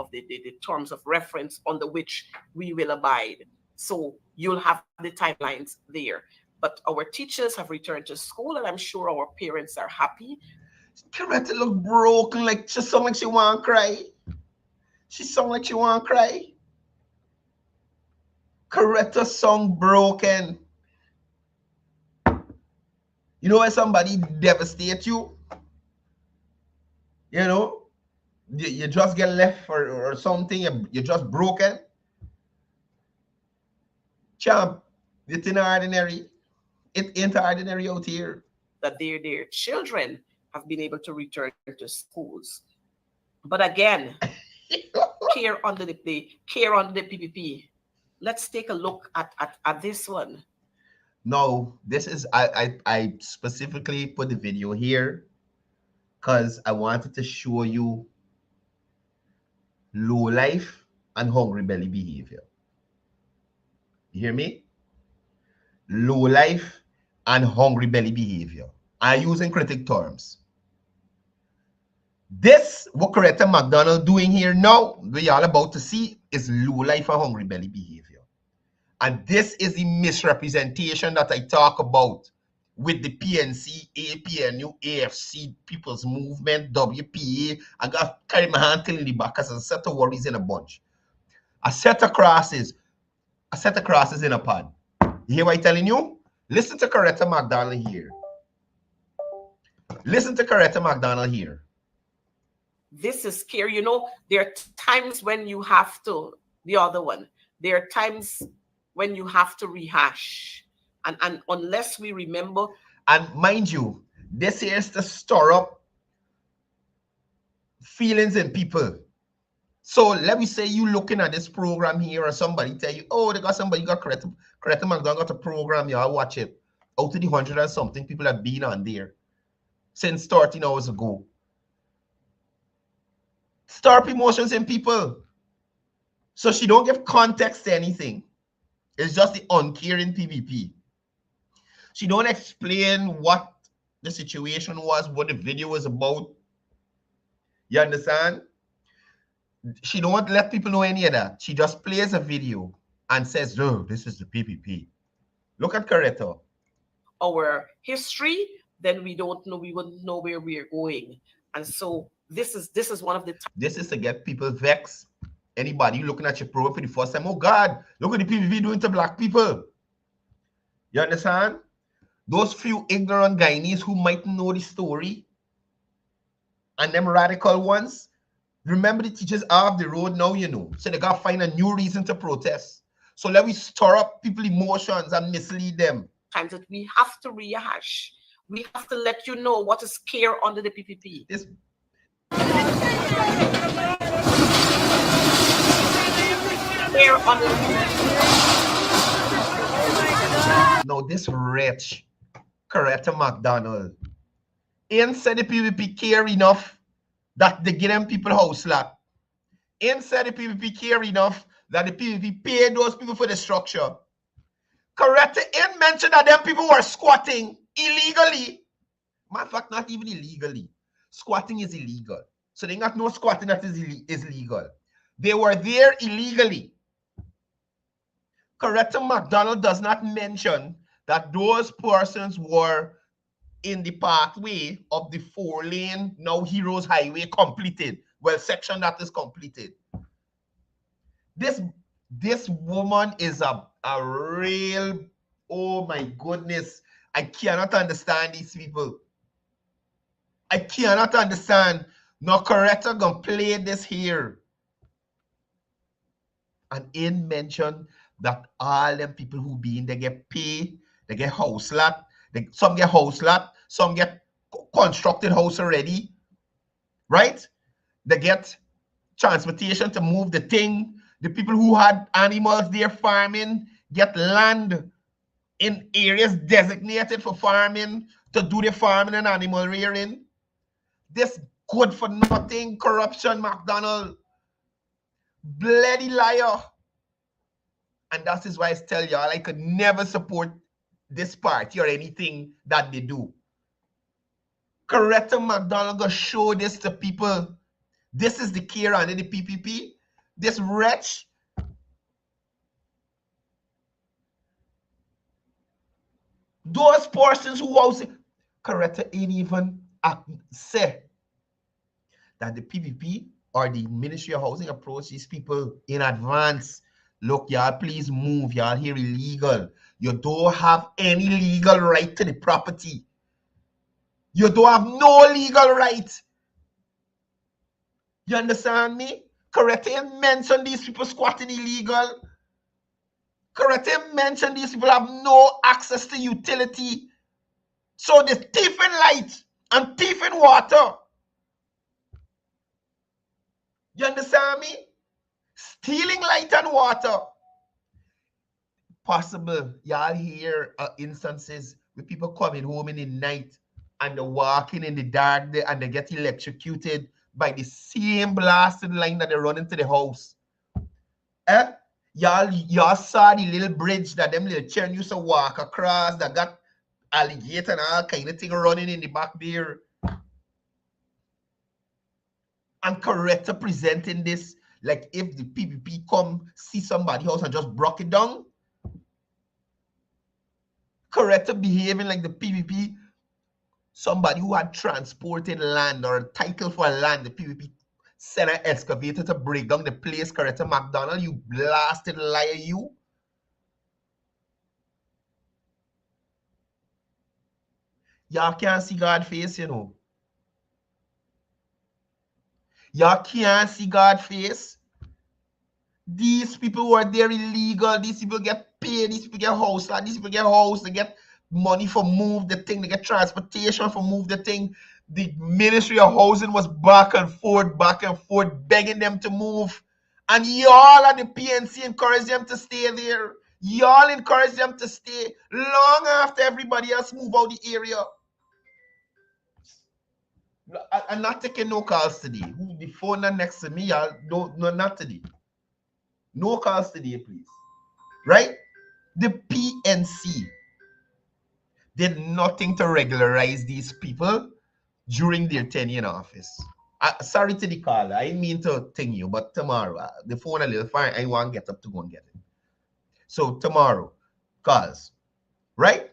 terms of reference under which we will abide. So you'll have the timelines there. But our teachers have returned to school, and I'm sure our parents are happy. Coretta look broken, like she sound like she want to cry. Coretta song broken. You know when somebody devastates you? You know? You just get left or something, you're just broken. Champ, it ain't ordinary. It ain't ordinary out here. That their children have been able to return to schools. But again, care under the PPP. Let's take a look at this one. No, this is, I specifically put the video here because I wanted to show you low life and hungry belly behavior. You hear me? Low life and hungry belly behavior. I'm using critic terms. This, what Ketta McDonald doing here now, we all about to see, is low life and hungry belly behavior. And this is the misrepresentation that I talk about with the PNC, APNU, AFC, People's Movement, WPA. I got carry my hand till in the back because a set of worries in a bunch. A set of crosses in a pod. You hear what I'm telling you? Listen to Ketta McDonald here. This is scary. You know, there are times when you have to, the other one, there are times when you have to rehash. And unless we remember. And mind you, this here is to stir up feelings in people. So let me say you looking at this program here or somebody tell you, oh, they got somebody, you got Ketta McDonald got a program, y'all watch it. Out of the 100 and something people have been on there since 13 hours ago. Stir up emotions in people. So she don't give context to anything. It's just the uncaring PvP. She don't explain what the situation was, what the video was about. You understand? She don't let people know any of that. She just plays a video and says, oh, this is the PPP. Look at Ketta. Our history, then we wouldn't know where we are going. And so this is one of the this is to get people vexed. Anybody looking at your program for the first time, oh God, look what the PPP doing to black people. You understand? Those few ignorant Guyanese who might know the story and them radical ones, remember the teachers are off the road now, you know. So they got to find a new reason to protest. So let me stir up people's emotions and mislead them. Times that we have to rehash. We have to let you know what is care under the PPP. Now this wretch, Ketta McDonald, ain't said the PPP care enough that they get them people house lot. Ain't said the PPP care enough that the PPP pay those people for the structure. Correct. It mentioned that them people were squatting illegally. Matter of fact, not even illegally. Squatting is illegal. So they got no squatting that is legal. They were there illegally. Ketta McDonald does not mention that those persons were in the pathway of the 4-lane, now Heroes Highway completed. Well, section that is completed. This woman is a real, oh my goodness. I cannot understand these people. I cannot understand. No, Ketta gonna play this here. And in mention that all them people who be in, they get paid, they get house lot, some get house lot, some get constructed house already, right? They get transportation to move the thing. The people who had animals there farming get land in areas designated for farming to do the farming and animal rearing. This good for nothing corruption, McDonald. Bloody liar. And that is why I tell y'all I could never support this party or anything that they do. Ketta McDonald gonna show this to people. This is the care under the PPP. This wretch. Those persons who was Ketta ain't even say that the PPP or the Ministry of Housing approach these people in advance. Look, y'all, please move. Y'all here illegal. You don't have any legal right to the property. You don't have no legal right. You understand me? Ketta mentioned these people squatting illegal. Ketta mentioned these people have no access to utility. So there's thief in light and thief in water. You understand me? Stealing light and water. Possible. Y'all hear instances where people coming home in the night and they're walking in the dark and they get electrocuted by the same blasted line that they run into the house. Y'all saw the little bridge that them little children used to walk across that got alligator and all kind of thing running in the back there. And Ketta presenting this like if the PPP come see somebody house and just broke it down. Ketta behaving like the PPP, somebody who had transported land or a title for land, the PPP sent an excavator to break down the place. Ketta McDonald, you blasted liar, you. Y'all can't see God's face, you know. Y'all can't see God's face. These people who are there illegal, these people get paid, these people get house, these people get house, they get money for move the thing, they get transportation for move the thing. The Ministry of Housing was back and forth, begging them to move. And y'all at the PNC encourage them to stay there. Y'all encourage them to stay long after everybody else move out the area. I'm not taking no calls today. The phone are next to me, y'all. No, not today. No calls today, please. Right? The PNC did nothing to regularize these people during their tenure in office. Sorry to the caller. I didn't mean to ting you, but tomorrow, the phone a little fine. I want to get up to go and get it. So tomorrow, calls. Right?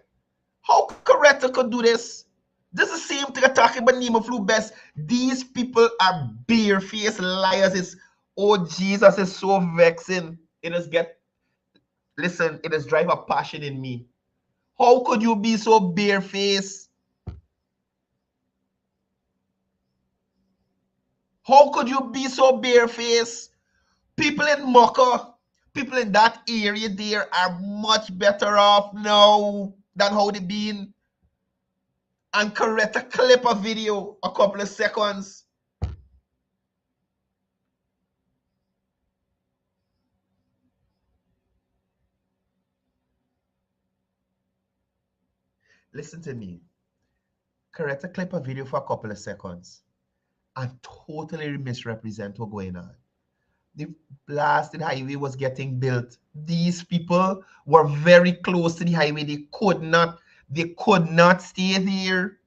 How Ketta could do this? This is the same thing I'm talking about Nemo Flu Best. These people are bare-faced liars. Oh, Jesus, is so vexing. It has drive a passion in me. How could you be so bare-faced? How could you be so bare-faced? People in Mocha, people in that area there are much better off now than how they been. And Ketta clip a video, a couple of seconds. Listen to me. Ketta clip a video for a couple of seconds and totally misrepresent what's going on. the blasted highway was getting built, these people were very close to the highway. They could not stay there.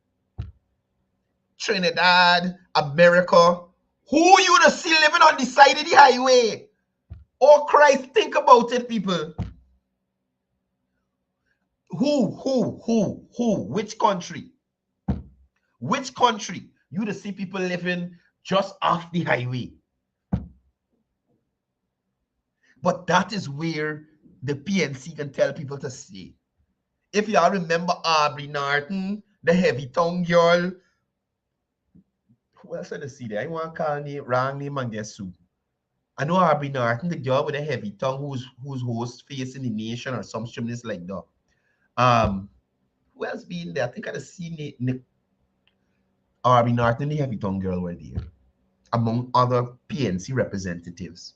Trinidad, America. Who you to see living on the side of the highway? Oh Christ, think about it, people. Who? Which country? Which country? You to see people living just off the highway. But that is where the PNC can tell people to stay. If y'all remember Aubrey Norton, the heavy tongue girl. Who else did I see there? I want to call name, wrong name and get sued. I know Aubrey Norton, the girl with a heavy tongue who's host facing the nation or some streamers like that. Who else been there? I think I'd seen Nick Aubrey Norton, the heavy tongue girl were there, among other PNC representatives.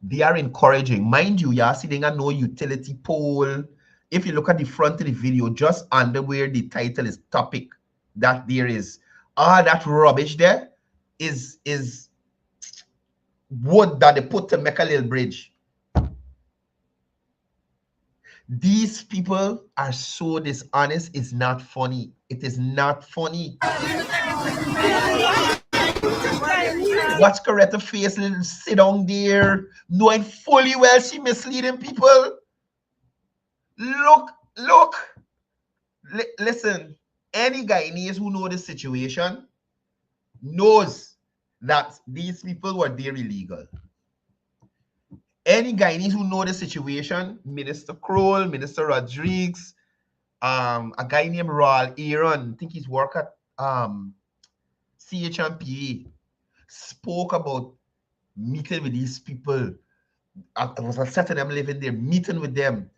They are encouraging. Mind you, you're sitting at no utility pole. If you look at the front of the video, just under where the title is topic, that there is all that rubbish there is wood that they put to make a little bridge. These people are so dishonest. It's not funny. It is not funny. Watch Coretta face sit down there, knowing fully well she misleading people. Look. Listen, any Guyanese who know the situation knows that these people were there illegal. Any Guyanese who know the situation, Minister Kroll, Minister Rodriguez, a guy named Raul Aaron, I think he's work at CHMPA, spoke about meeting with these people. It was a set of them living there, meeting with them,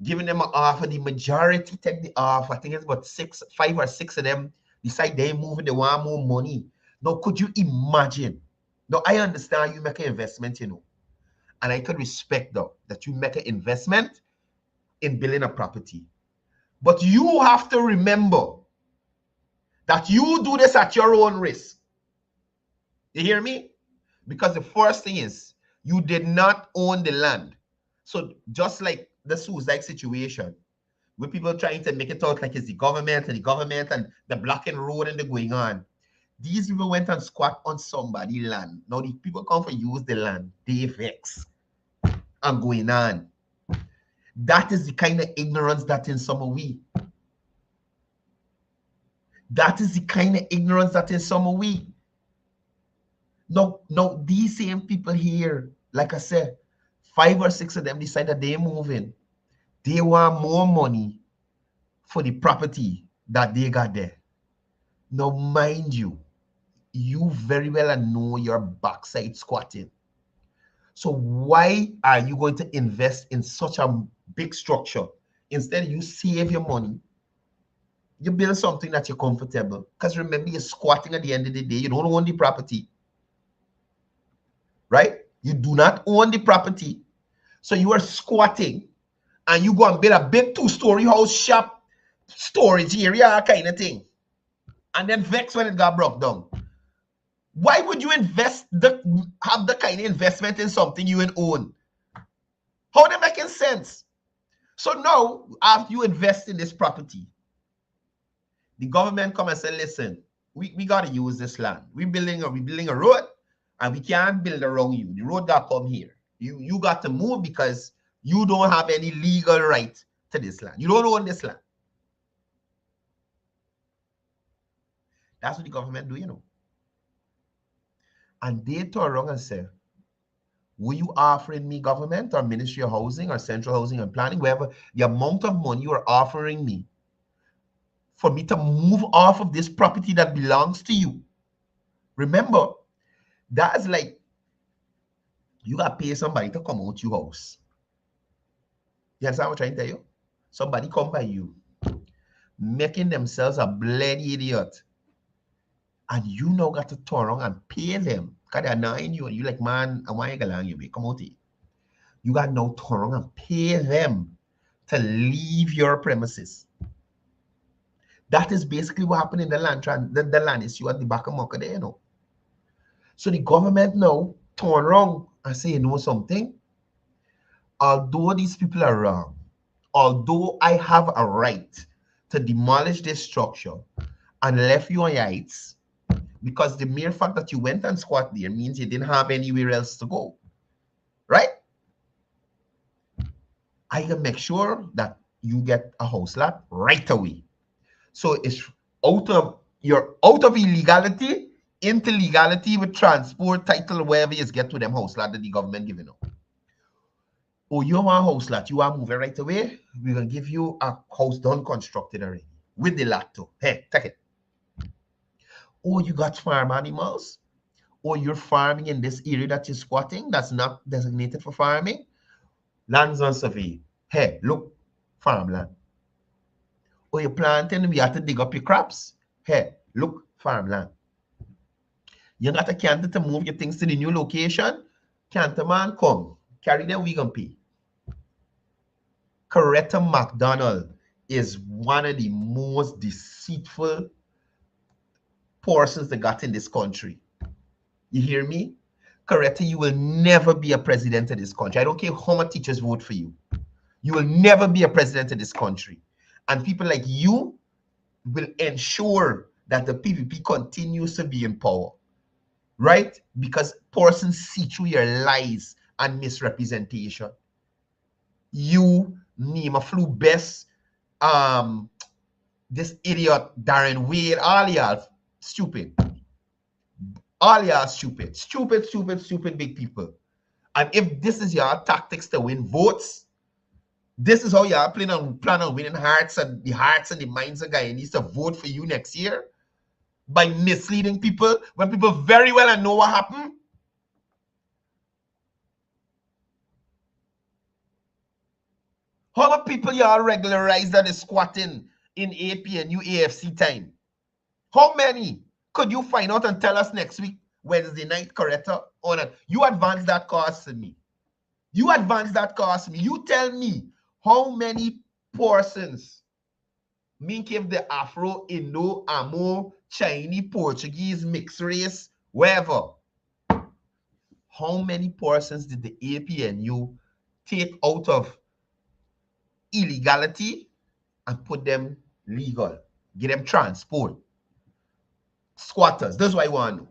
giving them an offer. The majority take the offer. I think it's about 5 or 6 of them decide they moving, they want more money. Now, could you imagine? Now, I understand you make an investment, you know, and I could respect that you make an investment in building a property. But you have to remember that you do this at your own risk. You hear me? Because the first thing is, you did not own the land. So just like the suicide situation, with people trying to make it out like it's the government and the blocking road and the going on. These people went and squat on somebody's land. Now the people come for use the land. They vex and going on. That is the kind of ignorance that in some of we. That is the kind of ignorance that in some of we. Now, these same people here, like I said, 5 or 6 of them decide that they're moving. They want more money for the property that they got there. Now, mind you, you very well know your backside squatting. So why are you going to invest in such a big structure? Instead, you save your money. You build something that you're comfortable. Because remember, you're squatting at the end of the day. You don't own the property. Right? You do not own the property. So you are squatting and you go and build a big 2-story house, shop, storage area kind of thing. And then vex when it got broke down. Why would you have the kind of investment in something you ain't own? How they making sense? So now, after you invest in this property, the government come and say, listen, we got to use this land. We're building a road, and we can't build around you. The road got to come here. You got to move because you don't have any legal right to this land. You don't own this land. That's what the government do, you know. And they turn around and say, were you offering me, government or Ministry of Housing or Central Housing and Planning, wherever, the amount of money you are offering me for me to move off of this property that belongs to you? Remember, that's like you got to pay somebody to come out your house. You understand what I'm trying to tell you? Somebody come by you, making themselves a bloody idiot. And you now got to turn around and pay them. Because they're annoying you. And you're like, man, I want you to get along, you come out here. You got to now turn around and pay them to leave your premises. That is basically what happened in the land issue at the back of Mocha there, you know. So the government now turn around and say, you know something? Although these people are wrong, although I have a right to demolish this structure and left you on your heights, because the mere fact that you went and squat there means you didn't have anywhere else to go, right? I can make sure that you get a house lot right away. So it's you're out of illegality into legality with transport, title, wherever you get to them house lot that the government giving up. Oh, you want a house lot, you want to move it right away? We're going to give you a house done constructed already with the lot too. Hey, take it. Oh, you got farm animals? Or you're farming in this area that you're squatting that's not designated for farming? Lands on survey. Hey, look, farmland. Or you're planting, we have to dig up your crops. Hey, look, farmland. You got a canter to move your things to the new location? Canter man, come. Carry them, we gonna pay. Ketta McDonald is one of the most deceitful persons that got in this country. You hear me? Ketta, you will never be a president of this country. I don't care how many teachers vote for you. You will never be a president of this country. And people like you will ensure that the PPP continues to be in power. Right? Because persons see through your lies and misrepresentation. You, Nima flew best, this idiot, Darren Wade, all y'all stupid. All y'all stupid. Stupid big people. And if this is your tactics to win votes, this is how y'all plan on winning hearts and the minds of Guyanese to vote for you next year, by misleading people when people very well know what happened. How many people y'all regularized that is squatting in AP and UAFC time? How many could you find out and tell us next week, Wednesday night, Ketta? You advance that cost to me. You advance that cost to me. You tell me how many persons, give the Afro, Indo, Amo, Chinese, Portuguese, mixed race, wherever. How many persons did the APNU take out of illegality and put them legal? Get them transport. Squatters. That's what I want to know.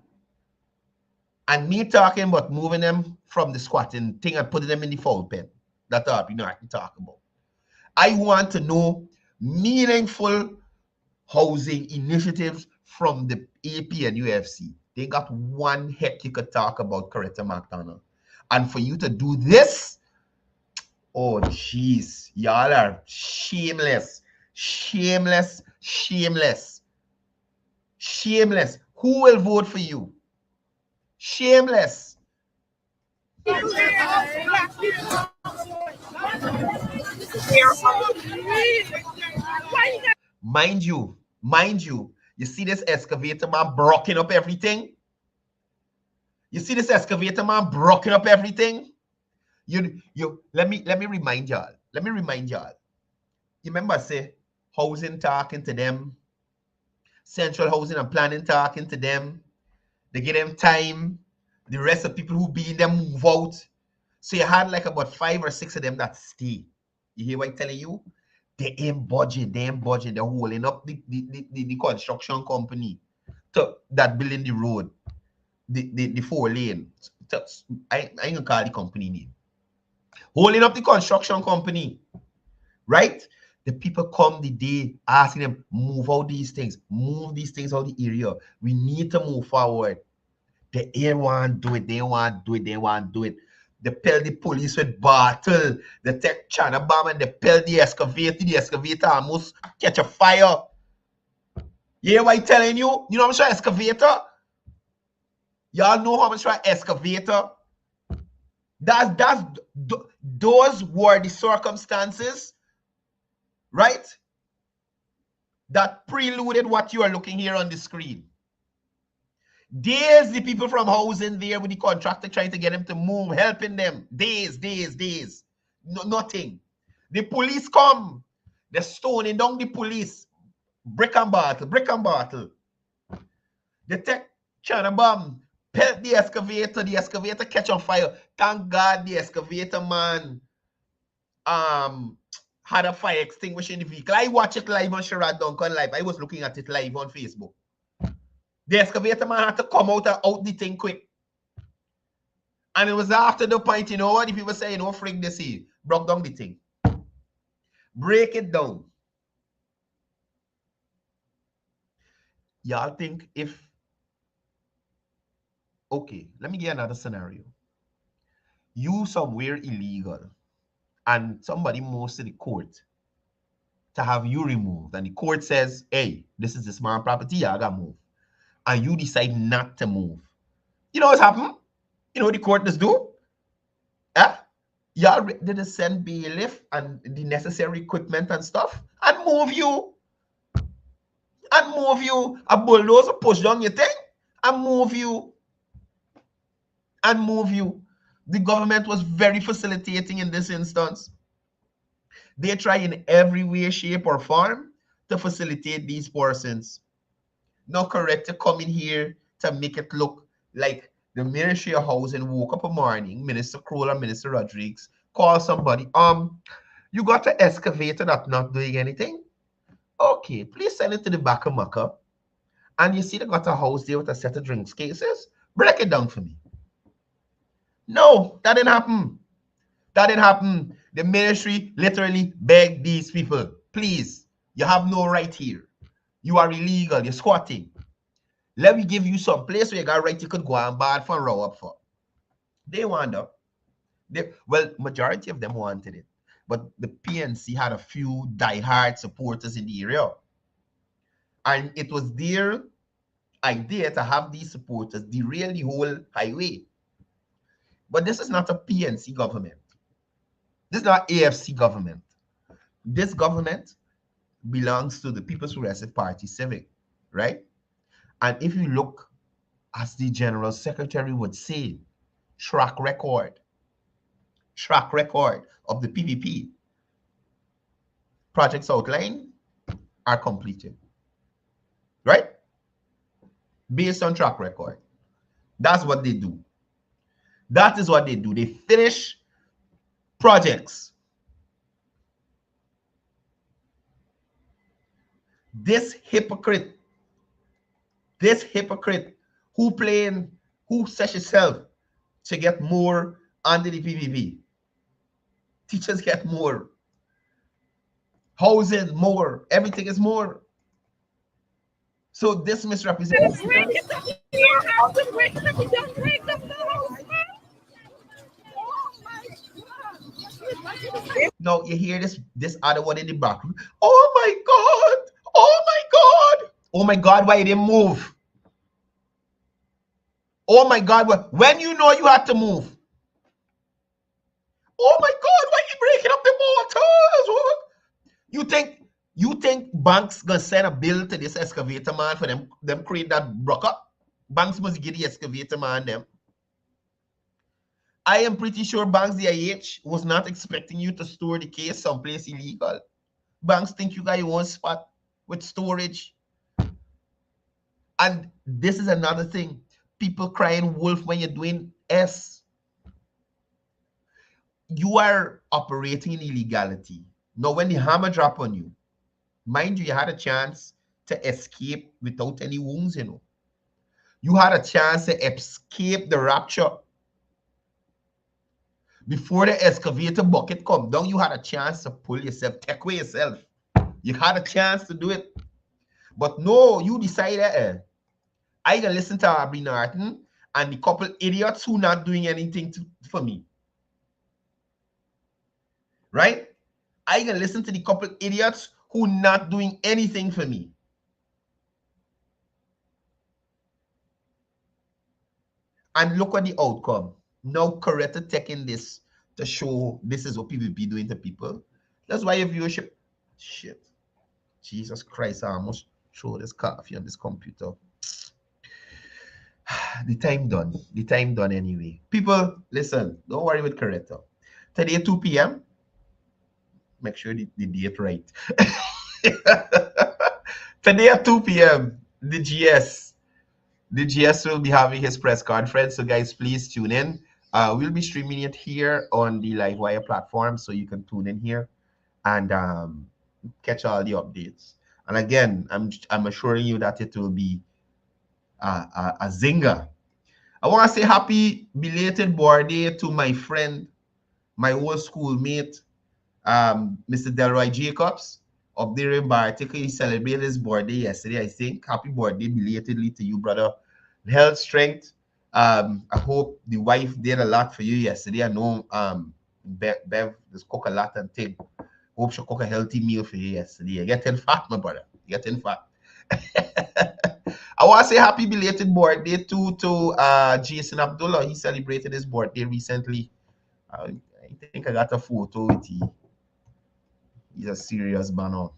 And me talking about moving them from the squatting thing and putting them in the foul pen. That's all I can talk about. I want to know meaningful housing initiatives from the AP and UFC. They got one heck you could talk about, Ketta McDonald. And for you to do this, oh jeez, y'all are shameless. Shameless. Who will vote for you? Shameless. Mind you, you see this excavator man broken up everything? You see this excavator man broken up everything? Let me remind y'all. You remember I say housing talking to them, central housing and planning talking to them. They give them time. The rest of people who be in them move out. So you had like about 5 or 6 of them that stay. You hear what I'm telling you? They ain't budging. They're holding up the construction company that building the road, the 4 lane. I ain't gonna call the company name. Holding up the construction company, right? The people come the day asking them, move out these things, move these things out the area. We need to move forward. They ain't want to do it. They want to do it. They pell the police with bottle. They take China bomb and they pell the excavator. The excavator almost catch a fire. You hear what I'm telling you? You know how much for excavator? Y'all know how much for excavator? Those were the circumstances, right? That preluded what you are looking here on the screen. There's the people from housing there with the contractor trying to get them to move, helping them. Days. No, nothing. The police come. They're stoning down the police. Brick and bottle. They take China bomb, Pelt the excavator catch on fire. Thank God the excavator man had a fire extinguisher in the vehicle. I watched it live on Sherrod Duncan Live. I was looking at it live on Facebook. The excavator man had to come out the thing quick. And it was after the point, you know what? The people say, you know, frig this here. Broke down the thing. Break it down. Y'all think if... Okay, let me give you another scenario. You somewhere illegal and somebody moves to the court to have you removed. And the court says, hey, this is this man's property, you gotta move. And you decide not to move. You know what's happened? You know what the court does do? Y'all did send bailiff and the necessary equipment and stuff and move you. And move you. A bulldozer push down your thing and move you. And move you. The government was very facilitating in this instance. They try in every way, shape, or form to facilitate these persons. Not correct to come in here to make it look like the Ministry of Housing woke up a morning, Minister Kroll and Minister Rodriguez call somebody, you got an excavator that's not doing anything? Okay, please send it to the back of Mucka. And you see they got a house there with a set of drinks cases? Break it down for me. No, that didn't happen. That didn't happen. The ministry literally begged these people, please, you have no right here. You are illegal, you're squatting. Let me give you some place where you got right you could go and bad for and row up for. They wound up. Well, majority of them wanted it. But the PNC had a few diehard supporters in the area. And it was their idea to have these supporters derail the whole highway. But this is not a PNC government. This is not AFC government. This government belongs to the People's Progressive Party Civic, right? And if you look, as the General Secretary would say, track record of the PPP. Projects outlined are completed, right? Based on track record. That's what they do. That is what they do. They finish projects. This hypocrite who says himself to get more under the PPP. Teachers get more. Housing more. Everything is more. So this misrepresentation. No, you hear this other one in the background. Oh my God! Oh my God! Oh my God, why you didn't move? Oh my God, when you know you had to move. Oh my God, why you breaking up the motors? You think banks gonna send a bill to this excavator man for them create that broker? Banks must give the excavator man them. I am pretty sure Banks DIH was not expecting you to store the case someplace illegal. Banks think you got your own spot with storage. And this is another thing. People crying wolf when you're doing S. You are operating in illegality. Now, when the hammer drop on you, mind you had a chance to escape without any wounds, you know. You had a chance to escape the rapture. Before the excavator bucket come down, you had a chance to pull yourself, take away yourself. You had a chance to do it. But no, you decided, I can listen to Aubrey Norton and the couple idiots who not doing anything for me. Right? I can listen to the couple idiots who not doing anything for me. And look at the outcome. Now Coretta taking this to show this is what PVP doing to people. That's why your viewership. Shit. Jesus Christ, I almost throw this coffee on this computer. The time done. The time done anyway. People, listen, don't worry with Coretta. Today 2 p.m. Make sure the date right. Today at 2 p.m. the GS the GS will be having his press conference. So guys, please tune in. We'll be streaming it here on the Livewire platform, so you can tune in here and catch all the updates. And again, I'm assuring you that it will be a zinger. I want to say happy belated birthday to my friend, my old schoolmate, Mr. Delroy Jacobs of the Bartica. He celebrated his birthday yesterday, I think. Happy birthday belatedly to you, brother. Health, strength. I hope the wife did a lot for you yesterday. I know Bev just cook a lot and thing. Hope she cook a healthy meal for you yesterday. You getting fat, my brother. You getting fat. I want to say happy belated birthday to Jason Abdullah. He celebrated his birthday recently. I think I got a photo with him. He's a serious banner.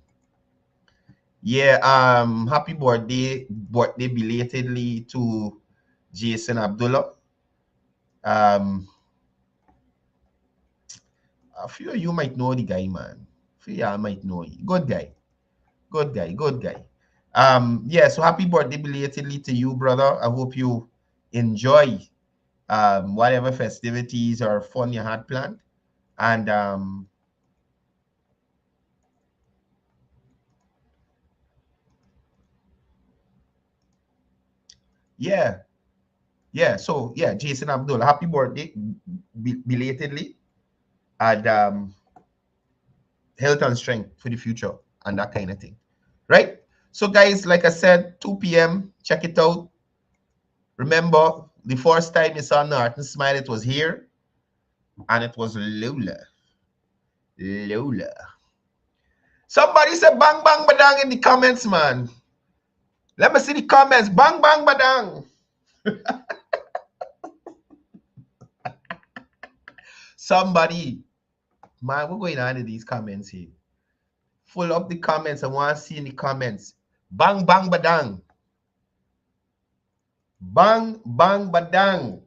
Yeah, happy birthday belatedly to Jason Abdullah. A few of you might know the guy, man. A few of y'all might know him. Good guy. Yeah, so happy birthday belatedly to you, brother. I hope you enjoy whatever festivities or fun you had planned. And so Jason Abdullah, happy birthday belatedly, and health and strength for the future and that kind of thing, right? So guys, like I said, 2 p.m. check it out. Remember, the first time you saw Norton Smile, it was here, and it was Lola. Somebody said bang bang badang in the comments, man. Let me see the comments. Bang bang badang. Somebody, man, we're going on in these comments here. Full up the comments. I want to see in the comments. Bang bang badang. Bang bang badang.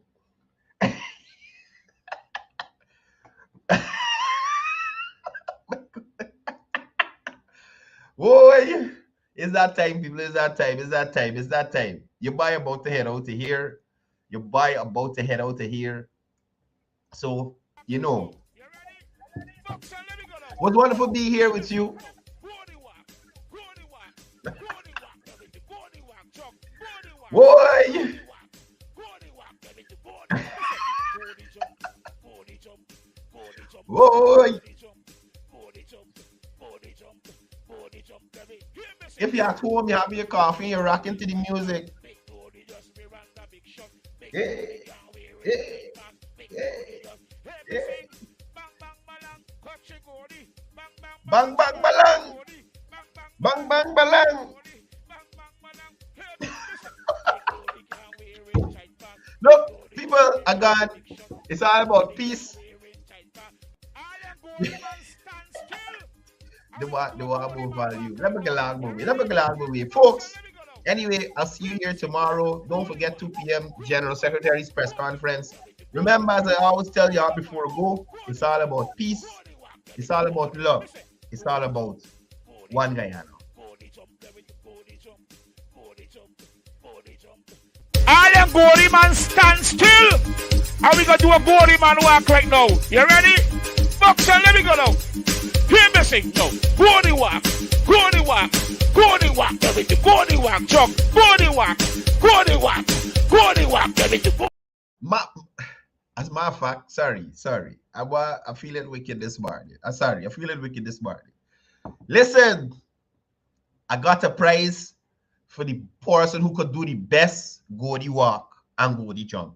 Boy, it's that time, people. It's that time. Your boy about to head out to here. So, you know. What's wonderful to be here with you. Boy. Boy. If you're at home, you have your coffee, you're rocking to the music. Bang bang balang. Bang bang balang. Look, people are gone. It's all about peace. The war more value. Let me go along movie. Folks, anyway, I'll see you here tomorrow. Don't forget 2 p.m. General Secretary's press conference. Remember, as I always tell y'all before I go, it's all about peace. It's all about love. It's all about one Guyana. I am Gory Man, stand still. Are we gonna do a Gory Man walk right now? You ready? Boxer, let me go now. Hear me sing now. Gory walk, everything. Gory walk, Chuck. Gory walk, everything. As a matter of fact, sorry. I feel it wicked this morning. Listen, I got a prize for the person who could do the best Goody walk and Goody jump.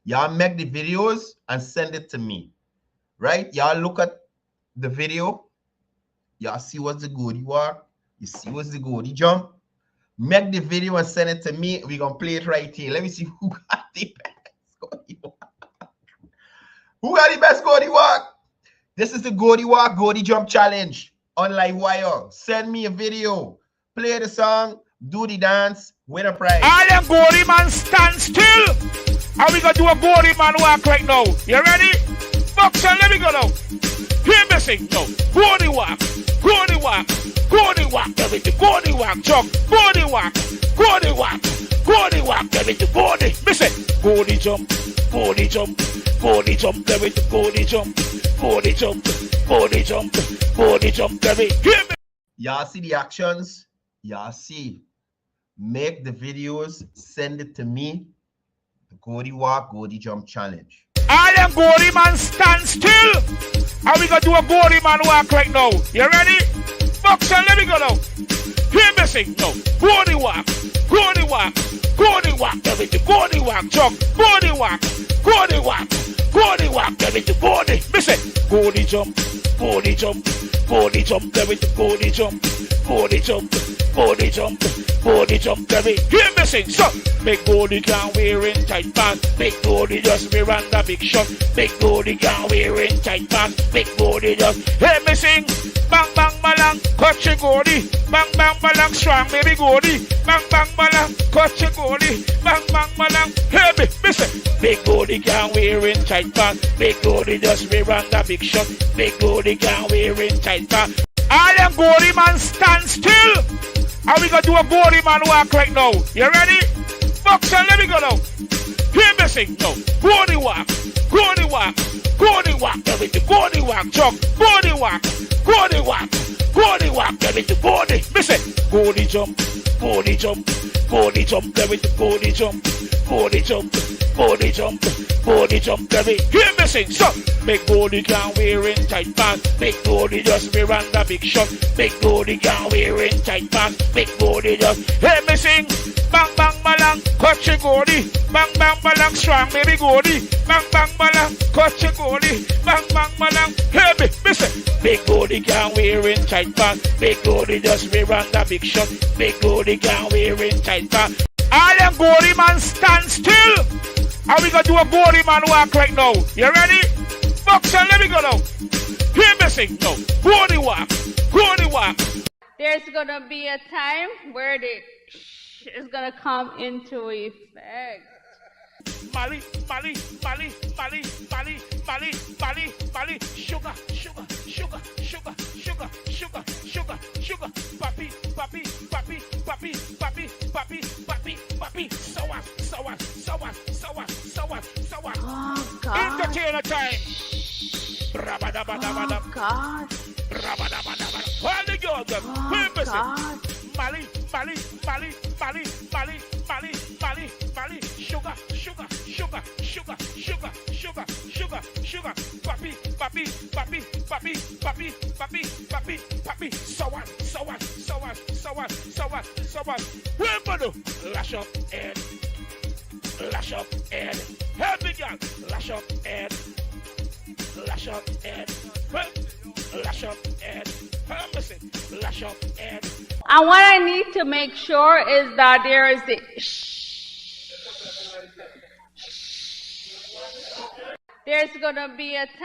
Y'all make the videos and send it to me. Right? Y'all look at the video. Y'all see what's the Goody walk. You see what's the Goody jump. Make the video and send it to me. We're going to play it right here. Let me see who got the best Goody walk. Who got the best Goody walk? This is the Goody walk, Goody jump challenge on Livewire. Send me a video. Play the song. Do the dance. Win a prize. I am Gory Man, stand still. Are we going to do a Gory Man walk right now? You ready? Boxer, let me go now. Hear me sing now. Gory walk, everything. Gory walk, Chuck. Gory walk, Body walk, there with the body. Listen, body jump, body jump, body jump, there with the body jump, body jump, body jump, body jump, there with. Hear me. Y'all see the actions? Y'all see. Make the videos, send it to me. The Goldie Walk, Goldie Jump Challenge. All them Goldie man stand still. And we gonna do a Goldie man walk right now. You ready? Boxer, let me go now. Hear me sing now. Goldie walk, Goldie walk, Goldie walk, there with the Goldie walk, jump, Goldie walk, Goldie walk, Goldie walk, there with the Goldie. Listen, Goldie jump, Goldie jump, Goldie jump, there with the Goldie jump, Goldie jump, Goldie jump, Goldie jump, there with. Hear me sing, so. Big Goldie can't wear in tight pants. Big Goldie just wear on the big shot. Big Goldie can't wear in tight pants. Big Goldie just. Hear me sing. Bang bang balang, cut your Goldie. Bang bang balang, strong baby Goldie. Bang bang balang, cut your Goldie. Bang bang balang, hear me, listen. Big Goldie can't wear in tight pants. Big Goldie just wear on the big shot. Big Goldie can't wear in tight pants. All them Goldie man stand still. And we gonna do a Goldie man walk right now. You ready? Boxer, let me go now. Hear me sing now. Goldie walk, Goldie walk, Goldie walk, there with the Goldie walk, jump, Goldie walk, Goldie walk, Goldie walk, there with the Goldie. Listen, Goldie jump, Goldie jump, Goldie jump, there with the Goldie jump, Goldie jump, Goldie jump, Goldie jump, there with. Hear me sing, so. Big Goldie can't wear in tight pants. Big Goldie just wear on the big shot. Big Goldie can't wear in tight pants. Big Goldie just. Hear me sing. Bang bang balang, cut your Goldie. Bang bang balang, strong baby Goldie. Bang bang balang, cut your Goldie. Bang bang balang, hear me, listen. Big Goldie can't wear in tight pants. Big Goldie just wear on the big shot. Big Goldie can't wear in tight pants. All them Goldie man stand still. And we gonna do a Goldie man walk right now. You ready? Boxer, let me go now. Hear me sing now. Goldie walk, Goldie walk. There's gonna be a time where the is gonna come into effect. Mali, Mali, Mali, Mali, Mali, Mali, Mali, Mali, sugar, sugar, sugar, sugar, sugar, sugar, sugar, sugar, papi, papi, papi, papi, papi, papi, papi, papi, sour, sour, sour, sour, sour, sour. Oh God. Entertainer time. Oh God. All the girls, Oh God. Mali, Mali, Mali, Mali, Mali, Mali, Mali, Mali, sugar, sugar, sugar, sugar, sugar, sugar, sugar, sugar, papi, papi, papi, papi, papi, papi, papi, papi, sour, sour, sour, sour, sour, sour. Remember, lash up and lash up and help me, girl, lash up and lash up and lash up and lash up and. And what I need to make sure is that there is the there's gonna be a time.